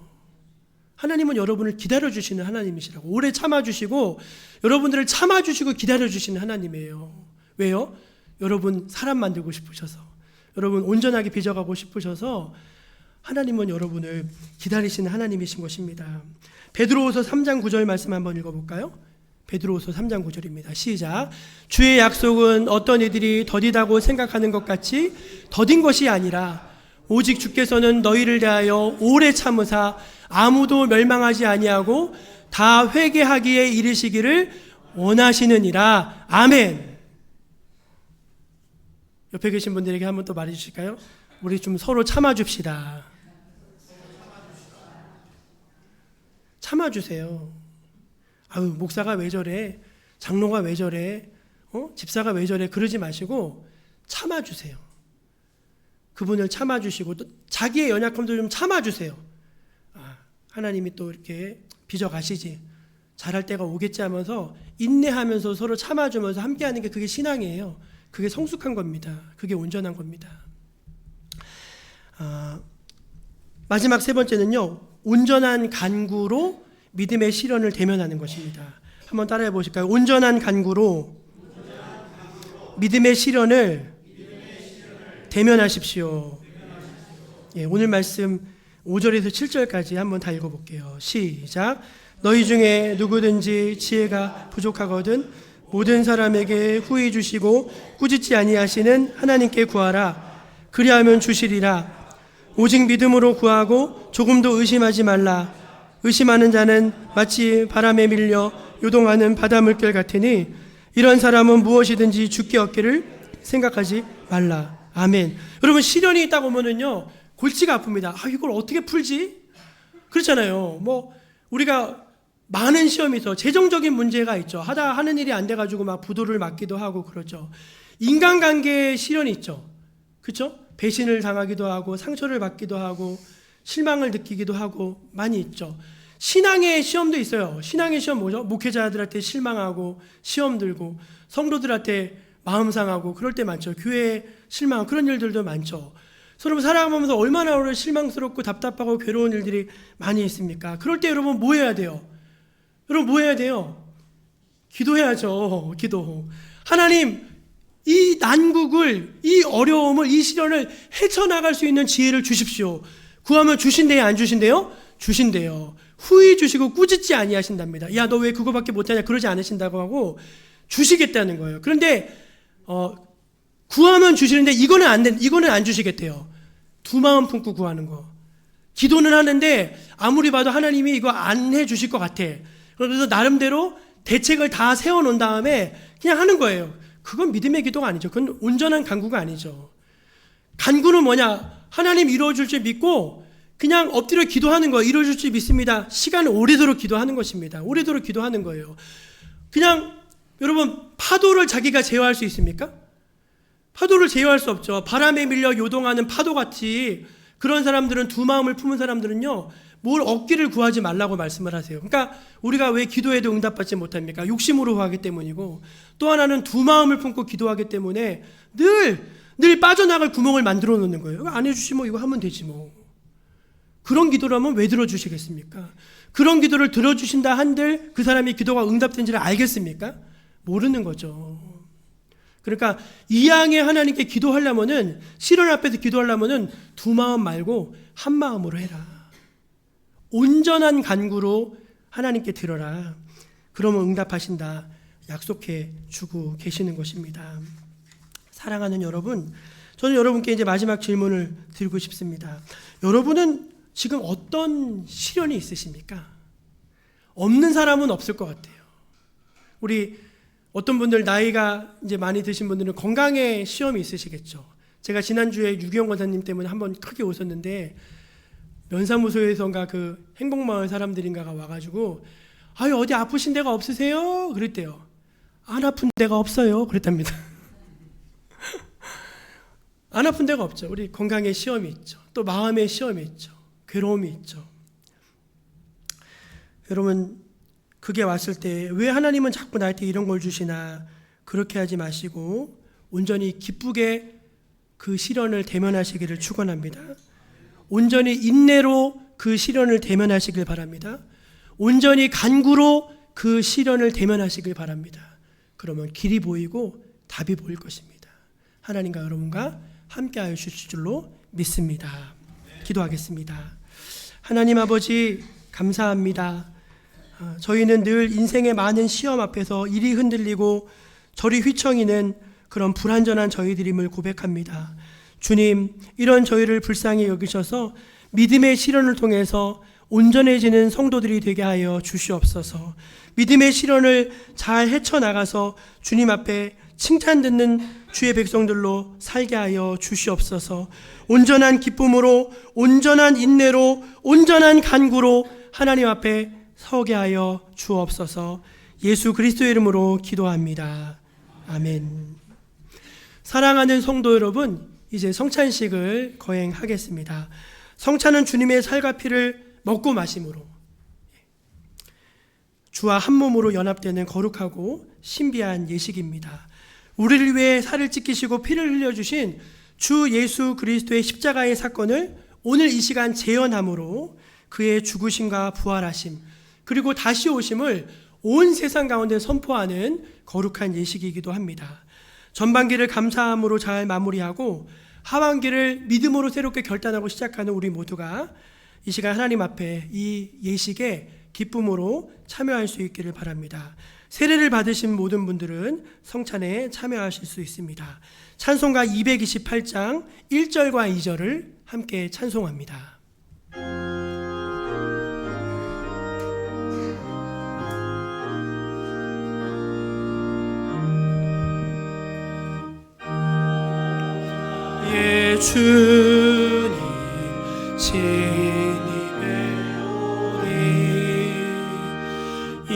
Speaker 1: 하나님은 여러분을 기다려 주시는 하나님이시라고. 오래 참아주시고 여러분들을 참아주시고 기다려 주시는 하나님이에요. 왜요? 여러분 사람 만들고 싶으셔서, 여러분 온전하게 빚어가고 싶으셔서 하나님은 여러분을 기다리시는 하나님이신 것입니다. 베드로후서 3장 9절 말씀 한번 읽어볼까요? 베드로후서 3장 9절입니다. 시작. 주의 약속은 어떤 이들이 더디다고 생각하는 것 같이 더딘 것이 아니라 오직 주께서는 너희를 대하여 오래 참으사 아무도 멸망하지 아니하고 다 회개하기에 이르시기를 원하시느니라. 아멘. 옆에 계신 분들에게 한번 또 말해주실까요? 우리 좀 서로 참아줍시다. 참아주세요. 아유 목사가 왜 저래, 장로가 왜 저래, 집사가 왜 저래, 그러지 마시고 참아주세요. 그분을 참아주시고 또 자기의 연약함도 좀 참아주세요. 하나님이 또 이렇게 빚어가시지, 잘할 때가 오겠지 하면서 인내하면서 서로 참아주면서 함께하는 게 그게 신앙이에요. 그게 성숙한 겁니다. 그게 온전한 겁니다. 마지막 세 번째는요, 온전한 간구로 믿음의 시련을 대면하는 것입니다. 한번 따라해 보실까요? 온전한 간구로 믿음의 시련을 대면하십시오. 예, 오늘 말씀 5절에서 7절까지 한번 다 읽어볼게요. 시작. 너희 중에 누구든지 지혜가 부족하거든 모든 사람에게 후히 주시고 꾸짖지 아니하시는 하나님께 구하라. 그리하면 주시리라. 오직 믿음으로 구하고 조금도 의심하지 말라. 의심하는 자는 마치 바람에 밀려 요동하는 바다 물결 같으니 이런 사람은 무엇이든지 주께 얻기를 생각하지 말라. 아멘. 여러분 시련이 있다 보면은요 골치가 아픕니다. 이걸 어떻게 풀지? 그렇잖아요. 뭐 우리가 많은 시험이 있어. 재정적인 문제가 있죠. 하는 일이 안 돼가지고 막 부도를 맞기도 하고 그러죠. 인간관계에 시련이 있죠. 그렇죠? 배신을 당하기도 하고 상처를 받기도 하고 실망을 느끼기도 하고 많이 있죠. 신앙의 시험도 있어요. 신앙의 시험 뭐죠? 목회자들한테 실망하고 시험 들고 성도들한테 마음 상하고 그럴 때 많죠. 교회에 실망하고 그런 일들도 많죠. 여러분 살아가면서 얼마나 오래 실망스럽고 답답하고 괴로운 일들이 많이 있습니까? 그럴 때 여러분 뭐 해야 돼요? 여러분 뭐 해야 돼요? 기도해야죠. 기도. 하나님 이 난국을, 이 어려움을, 이 시련을 헤쳐나갈 수 있는 지혜를 주십시오. 구하면 주신대요? 안 주신대요? 주신대요. 후히 주시고 꾸짖지 아니하신답니다. 야, 너 왜 그거밖에 못하냐? 그러지 않으신다고 하고 주시겠다는 거예요. 그런데 구하면 주시는데 이거는 안 주시겠대요. 두 마음 품고 구하는 거. 기도는 하는데 아무리 봐도 하나님이 이거 안 해주실 것 같아. 그래서 나름대로 대책을 다 세워놓은 다음에 그냥 하는 거예요. 그건 믿음의 기도가 아니죠. 그건 온전한 간구가 아니죠. 간구는 뭐냐? 하나님 이루어줄 줄 믿고 그냥 엎드려 기도하는 거예요. 이루어줄 줄 믿습니다. 시간을 오래도록 기도하는 것입니다. 오래도록 기도하는 거예요. 그냥 여러분, 파도를 자기가 제어할 수 있습니까? 파도를 제어할 수 없죠. 바람에 밀려 요동하는 파도같이 그런 사람들은, 두 마음을 품은 사람들은요, 뭘 얻기를 구하지 말라고 말씀을 하세요. 그러니까 우리가 왜 기도해도 응답받지 못합니까? 욕심으로 구하기 때문이고, 또 하나는 두 마음을 품고 기도하기 때문에 늘 빠져나갈 구멍을 만들어 놓는 거예요. 이거 안 해주시면 이거 하면 되지 뭐. 그런 기도라면 왜 들어주시겠습니까? 그런 기도를 들어주신다 한들 그 사람이 기도가 응답된지를 알겠습니까? 모르는 거죠. 그러니까 이양의 하나님께 기도하려면은, 시련 앞에서 기도하려면은 두 마음 말고 한 마음으로 해라. 온전한 간구로 하나님께 들어라. 그러면 응답하신다. 약속해 주고 계시는 것입니다. 사랑하는 여러분, 저는 여러분께 이제 마지막 질문을 드리고 싶습니다. 여러분은 지금 어떤 시련이 있으십니까? 없는 사람은 없을 것 같아요. 우리 어떤 분들, 나이가 이제 많이 드신 분들은 건강에 시험이 있으시겠죠. 제가 지난주에 유기영 권사님 때문에 한번 크게 웃었는데, 면사무소에선가 그 행복마을 사람들인가가 와가지고, 아유, 어디 아프신 데가 없으세요? 그랬대요. 안 아픈 데가 없어요. 그랬답니다. 안 아픈 데가 없죠. 우리 건강에 시험이 있죠. 또 마음에 시험이 있죠. 괴로움이 있죠. 여러분, 그게 왔을 때 왜 하나님은 자꾸 나한테 이런 걸 주시나, 그렇게 하지 마시고 온전히 기쁘게 그 시련을 대면하시기를 축원합니다. 온전히 인내로 그 시련을 대면하시길 바랍니다. 온전히 간구로 그 시련을 대면하시길 바랍니다. 그러면 길이 보이고 답이 보일 것입니다. 하나님과 여러분과 함께 하여 주실 줄로 믿습니다. 기도하겠습니다. 하나님 아버지, 감사합니다. 저희는 늘 인생의 많은 시험 앞에서 이리 흔들리고 저리 휘청이는 그런 불완전한 저희들임을 고백합니다. 주님, 이런 저희를 불쌍히 여기셔서 믿음의 시련을 통해서 온전해지는 성도들이 되게 하여 주시옵소서. 믿음의 시련을 잘 헤쳐나가서 주님 앞에 칭찬 듣는 주의 백성들로 살게 하여 주시옵소서. 온전한 기쁨으로, 온전한 인내로, 온전한 간구로 하나님 앞에 서게 하여 주옵소서. 예수 그리스도의 이름으로 기도합니다. 아멘. 사랑하는 성도 여러분, 이제 성찬식을 거행하겠습니다. 성찬은 주님의 살과 피를 먹고 마심으로, 주와 한 몸으로 연합되는 거룩하고 신비한 예식입니다. 우리를 위해 살을 찢기시고 피를 흘려주신 주 예수 그리스도의 십자가의 사건을 오늘 이 시간 재현함으로 그의 죽으심과 부활하심, 그리고 다시 오심을 온 세상 가운데 선포하는 거룩한 예식이기도 합니다. 전반기를 감사함으로 잘 마무리하고 하반기를 믿음으로 새롭게 결단하고 시작하는 우리 모두가 이 시간 하나님 앞에 이 예식에 기쁨으로 참여할 수 있기를 바랍니다. 세례를 받으신 모든 분들은 성찬에 참여하실 수 있습니다. 찬송가 228장 1절과 2절을 함께 찬송합니다. 예, 주님 진임의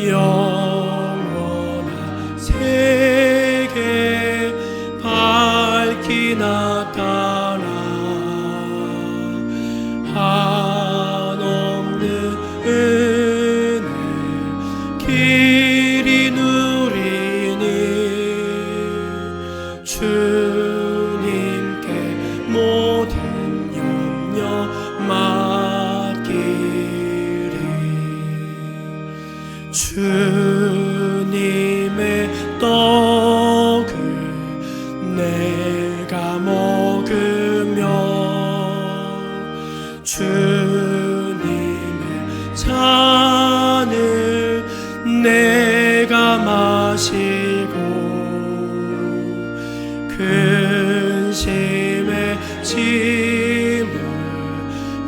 Speaker 1: 영원한 세계 밝히 나타나 한없는 은혜 길이 누리니 주님께 모든 염려 맡기리. 주님의 떡을 내가 먹으며 주님의 잔을 내가 마시고 근심의 짐을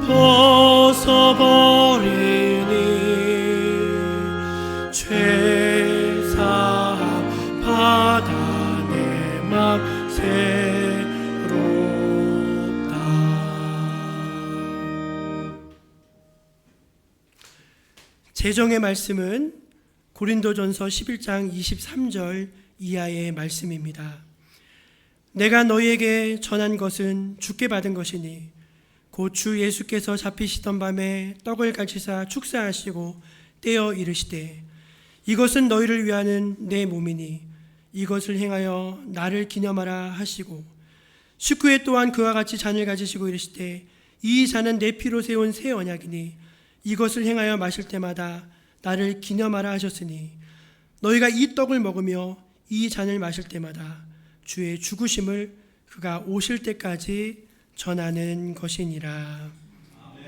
Speaker 1: 벗어버리니 죄사함 받아 내 맘 새롭다. 재정의 말씀은 고린도전서 11장 23절 이하의 말씀입니다. 내가 너희에게 전한 것은 주께 받은 것이니 곧 주 예수께서 잡히시던 밤에 떡을 가지사 축사하시고 떼어 이르시되 이것은 너희를 위하는 내 몸이니 이것을 행하여 나를 기념하라 하시고 식후에 또한 그와 같이 잔을 가지시고 이르시되 이 잔은 내 피로 세운 새 언약이니 이것을 행하여 마실 때마다 나를 기념하라 하셨으니 너희가 이 떡을 먹으며 이 잔을 마실 때마다 주의 죽으심을 그가 오실 때까지 전하는 것이니라.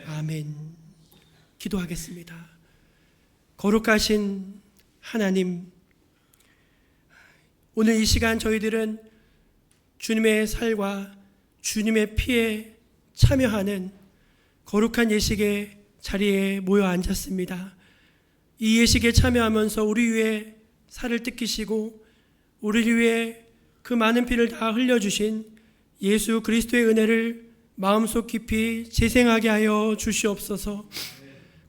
Speaker 1: 아멘. 기도하겠습니다. 거룩하신 하나님, 오늘 이 시간 저희들은 주님의 살과 주님의 피에 참여하는 거룩한 예식의 자리에 모여 앉았습니다. 이 예식에 참여하면서 우리 위해 살을 뜯기시고 우리를 위해 그 많은 피를 다 흘려주신 예수 그리스도의 은혜를 마음속 깊이 재생하게 하여 주시옵소서.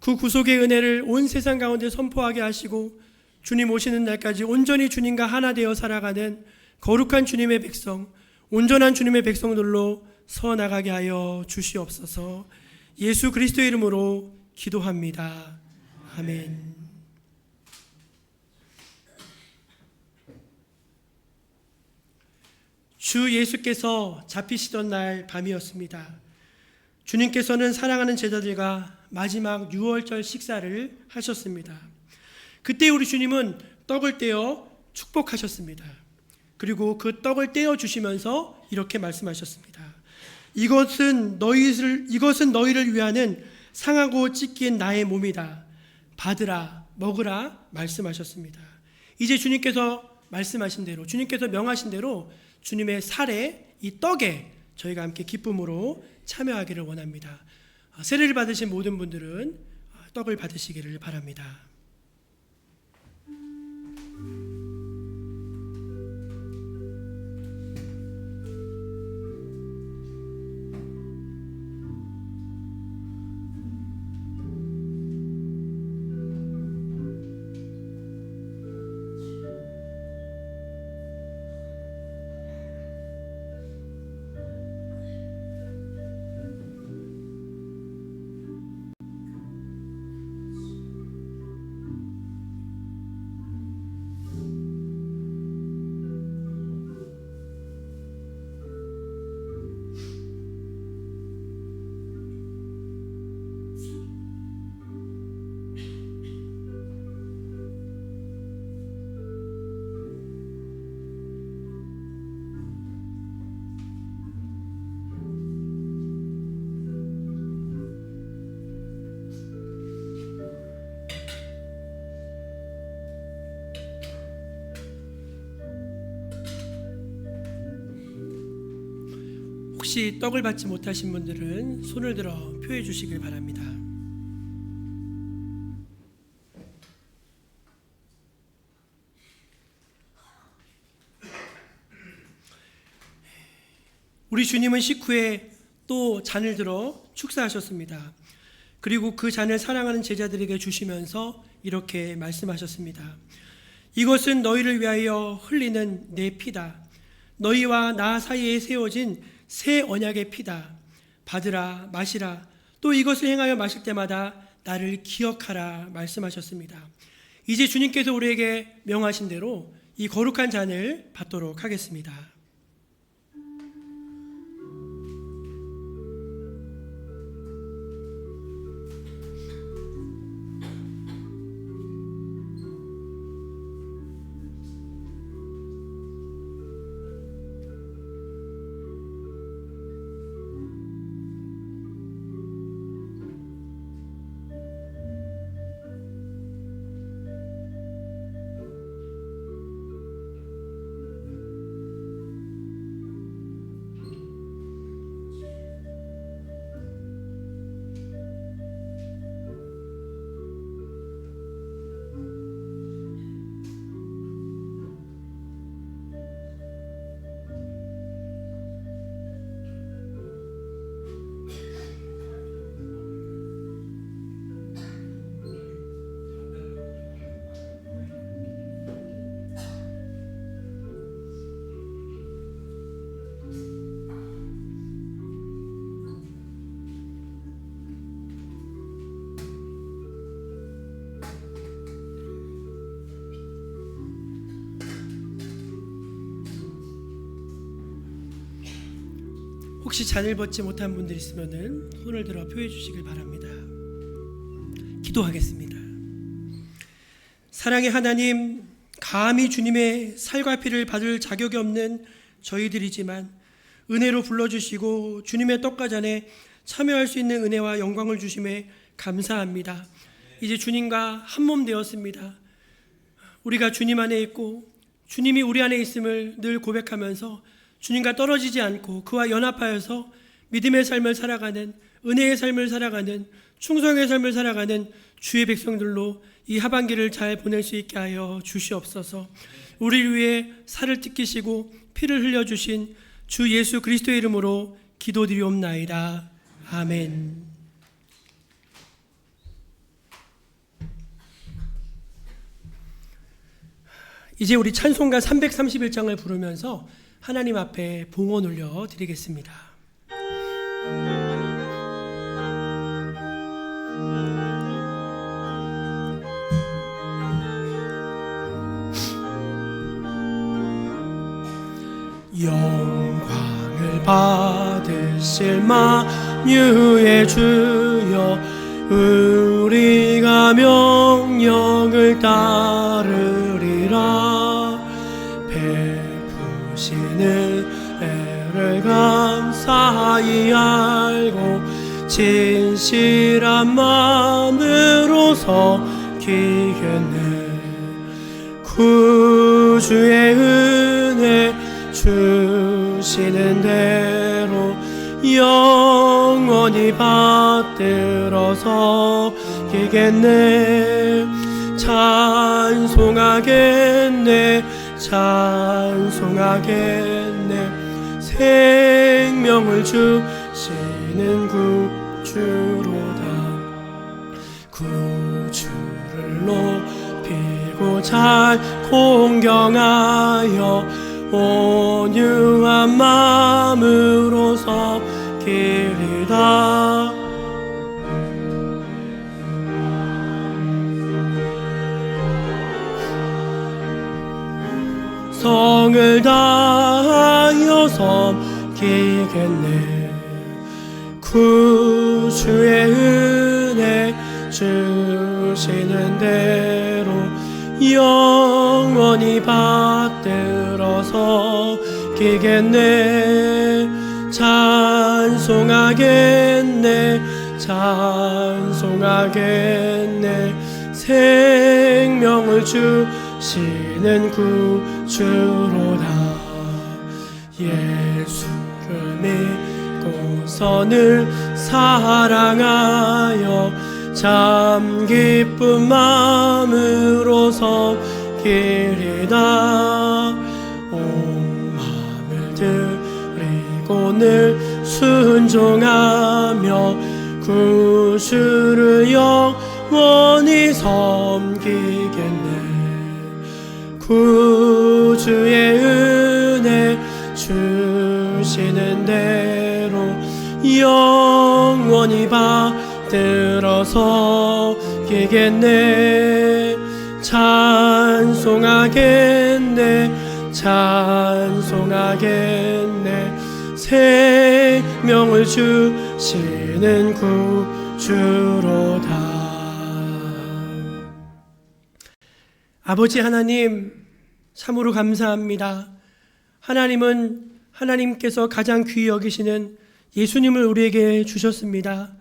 Speaker 1: 그 구속의 은혜를 온 세상 가운데 선포하게 하시고 주님 오시는 날까지 온전히 주님과 하나 되어 살아가는 거룩한 주님의 백성, 온전한 주님의 백성들로 서나가게 하여 주시옵소서. 예수 그리스도의 이름으로 기도합니다. 아멘. 주 예수께서 잡히시던 날 밤이었습니다. 주님께서는 사랑하는 제자들과 마지막 유월절 식사를 하셨습니다. 그때 우리 주님은 떡을 떼어 축복하셨습니다. 그리고 그 떡을 떼어 주시면서 이렇게 말씀하셨습니다. 이것은 너희를 위하는 상하고 찢긴 나의 몸이다. 받으라, 먹으라 말씀하셨습니다. 이제 주님께서 말씀하신 대로, 주님께서 명하신 대로 주님의 살에, 이 떡에 저희가 함께 기쁨으로 참여하기를 원합니다. 세례를 받으신 모든 분들은 떡을 받으시기를 바랍니다. 혹시 떡을 받지 못하신 분들은 손을 들어 표해 주시길 바랍니다. 우리 주님은 식후에 또 잔을 들어 축사하셨습니다. 그리고 그 잔을 사랑하는 제자들에게 주시면서 이렇게 말씀하셨습니다. 이것은 너희를 위하여 흘리는 내 피다. 너희와 나 사이에 세워진 새 언약의 피다. 받으라, 마시라. 또 이것을 행하여 마실 때마다 나를 기억하라 말씀하셨습니다. 이제 주님께서 우리에게 명하신 대로 이 거룩한 잔을 받도록 하겠습니다. 혹시 잔을 벗지 못한 분들 있으면 손을 들어 표해 주시길 바랍니다. 기도하겠습니다. 사랑의 하나님, 감히 주님의 살과 피를 받을 자격이 없는 저희들이지만 은혜로 불러주시고 주님의 떡과 잔에 참여할 수 있는 은혜와 영광을 주심에 감사합니다. 이제 주님과 한 몸 되었습니다. 우리가 주님 안에 있고 주님이 우리 안에 있음을 늘 고백하면서 주님과 떨어지지 않고 그와 연합하여서 믿음의 삶을 살아가는, 은혜의 삶을 살아가는, 충성의 삶을 살아가는 주의 백성들로 이 하반기를 잘 보낼 수 있게 하여 주시옵소서. 우리를 위해 살을 찢기시고 피를 흘려주신 주 예수 그리스도의 이름으로 기도드리옵나이다. 아멘. 이제 우리 찬송가 331장을 부르면서 하나님 앞에 봉헌 올려 드리겠습니다. 영광을 받으실 만유의 주여, 우리가 명령을 따르리라. 베푸시는 애를 감사히 알고 진실한 마음으로 섬기겠네. 구주의 은혜 주시는 대로 영원히 받들어서 기겠네. 찬송하겠네, 찬송하겠네. 생명을 주시는 구주로다. 구주를 높이고 잘 공경하여 온유한 마음으로 섬기리다. 성을 다하여 섬기겠네. 구주의 은혜 주시는 대로 영원히 받들어서 기겠네. 찬송하겠네, 찬송하겠네. 생명을 주시는 구주로다. 예수를 믿고서 늘 사랑하여 참 기쁜 마음으로 섬기리다. 온 마음을 드리고 늘 순종하며 구주를 영원히 섬기겠네. 구주의 은혜 주시는 대로 영원히 받들어서 기겠네. 찬송하겠네, 찬송하겠네. 생명을 주시는 구주로다. 아버지 하나님, 참으로 감사합니다. 하나님은 하나님께서 가장 귀히 여기시는 예수님을 우리에게 주셨습니다.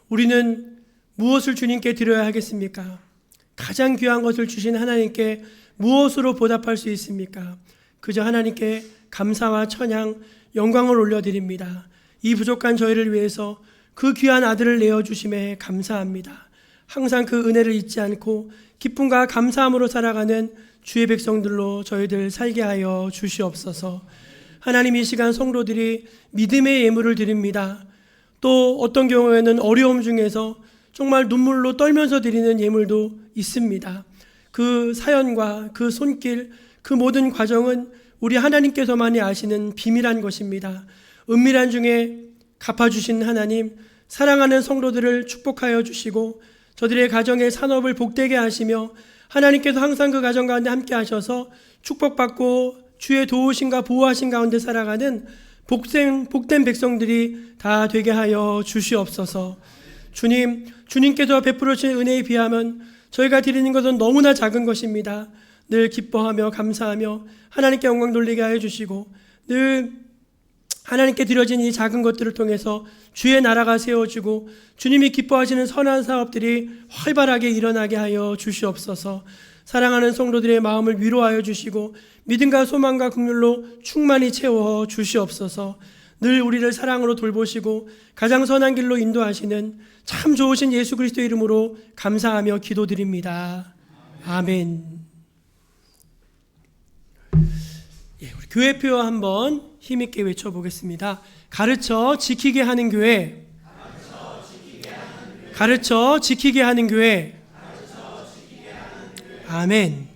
Speaker 1: 우리는 무엇을 주님께 드려야 하겠습니까? 가장 귀한 것을 주신 하나님께 무엇으로 보답할 수 있습니까? 그저 하나님께 감사와 찬양, 영광을 올려드립니다. 이 부족한 저희를 위해서 그 귀한 아들을 내어주심에 감사합니다. 항상 그 은혜를 잊지 않고 기쁨과 감사함으로 살아가는 주의 백성들로 저희들 살게 하여 주시옵소서. 하나님, 이 시간 성도들이 믿음의 예물을 드립니다. 또 어떤 경우에는 어려움 중에서 정말 눈물로 떨면서 드리는 예물도 있습니다. 그 사연과 그 손길, 그 모든 과정은 우리 하나님께서만이 아시는 비밀한 것입니다. 은밀한 중에 갚아주신 하나님, 사랑하는 성도들을 축복하여 주시고 저들의 가정의 산업을 복되게 하시며 하나님께서 항상 그 가정 가운데 함께 하셔서 축복받고 주의 도우심과 보호하심 가운데 살아가는 복된 백성들이 다 되게 하여 주시옵소서. 주님께서 베풀어 주신 은혜에 비하면 저희가 드리는 것은 너무나 작은 것입니다. 늘 기뻐하며 감사하며 하나님께 영광 돌리게 하여 주시고, 늘 하나님께 드려진 이 작은 것들을 통해서 주의 나라가 세워지고 주님이 기뻐하시는 선한 사업들이 활발하게 일어나게 하여 주시옵소서. 사랑하는 성도들의 마음을 위로하여 주시고 믿음과 소망과 긍휼로 충만히 채워 주시옵소서. 늘 우리를 사랑으로 돌보시고 가장 선한 길로 인도하시는 참 좋으신 예수 그리스도 이름으로 감사하며 기도드립니다. 아멘. 예, 우리 교회표 한번 힘있게 외쳐보겠습니다. 가르쳐 지키게 하는 교회. 가르쳐 지키게 하는 교회. 아멘.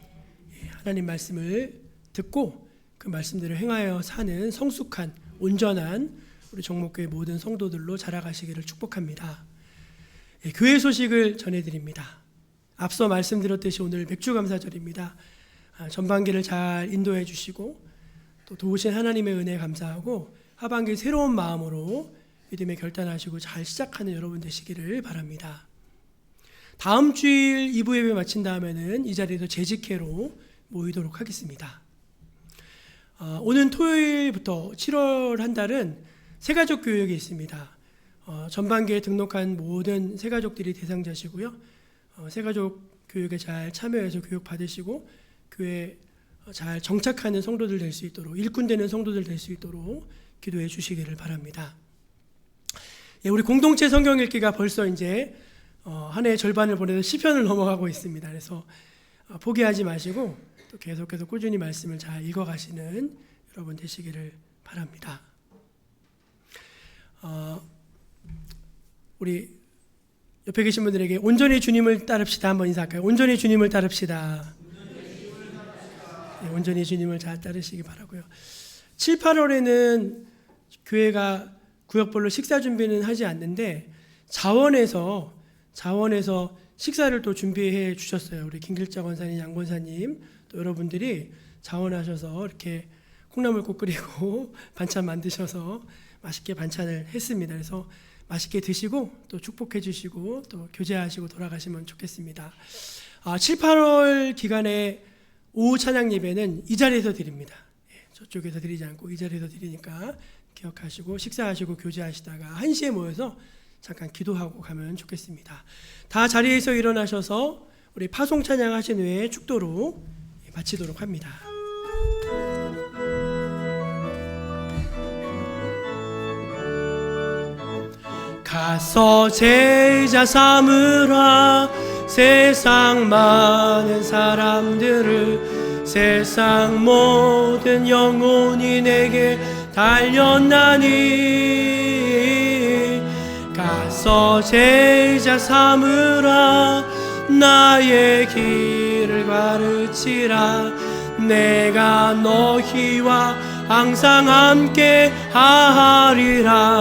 Speaker 1: 예, 하나님 말씀을 듣고 그 말씀대로 행하여 사는 성숙한 온전한 우리 정목교회 모든 성도들로 자라가시기를 축복합니다. 예, 교회 소식을 전해드립니다. 앞서 말씀드렸듯이 오늘 맥주감사절입니다. 전반기를 잘 인도해 주시고 또 도우신 하나님의 은혜에 감사하고 하반기 새로운 마음으로 믿음에 결단하시고 잘 시작하는 여러분 되시기를 바랍니다. 다음 주일 2부 예배 마친 다음에는 이 자리에서 재직회로 모이도록 하겠습니다. 오는 토요일부터 7월 한 달은 새가족 교육이 있습니다. 전반기에 등록한 모든 새가족들이 대상자시고요. 새가족 교육에 잘 참여해서 교육 받으시고 교회에 잘 정착하는 성도들 될 수 있도록, 일꾼 되는 성도들 될 수 있도록 기도해 주시기를 바랍니다. 예, 우리 공동체 성경 읽기가 벌써 이제 한 해의 절반을 보내서 시편을 넘어가고 있습니다. 그래서 포기하지 마시고 또 계속해서 꾸준히 말씀을 잘 읽어가시는 여러분 되시기를 바랍니다. 우리 옆에 계신 분들에게 온전히 주님을 따릅시다 한번 인사할까요? 온전히 주님을 따릅시다. 네, 온전히 주님을 잘 따르시기 바라고요. 7, 8월에는 교회가 구역별로 식사 준비는 하지 않는데 자원에서 식사를 또 준비해 주셨어요. 우리 김길자 권사님, 양 권사님 또 여러분들이 자원하셔서 이렇게 콩나물국 끓이고 반찬 만드셔서 맛있게 반찬을 했습니다. 그래서 맛있게 드시고 또 축복해 주시고 또 교제하시고 돌아가시면 좋겠습니다. 7, 8월 기간에 오후 찬양 예배는 이 자리에서 드립니다. 저쪽에서 드리지 않고 이 자리에서 드리니까 기억하시고 식사하시고 교제하시다가 1시에 모여서 잠깐 기도하고 가면 좋겠습니다. 다 자리에서 일어나셔서 우리 파송 찬양 하신 후에 축도로 마치도록 합니다. 가서 제자 삼으라 세상 많은 사람들을 세상 모든 영혼이 내게 달렸나니 가서 제자 삼으라 나의 길을 가르치라 내가 너희와 항상 함께 하리라.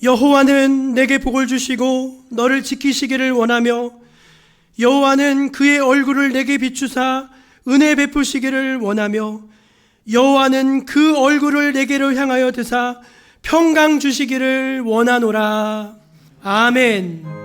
Speaker 1: 여호와는 내게 복을 주시고 너를 지키시기를 원하며 여호와는 그의 얼굴을 내게 비추사 은혜 베푸시기를 원하며 여호와는 그 얼굴을 내게로 향하여 드사 평강 주시기를 원하노라. 아멘.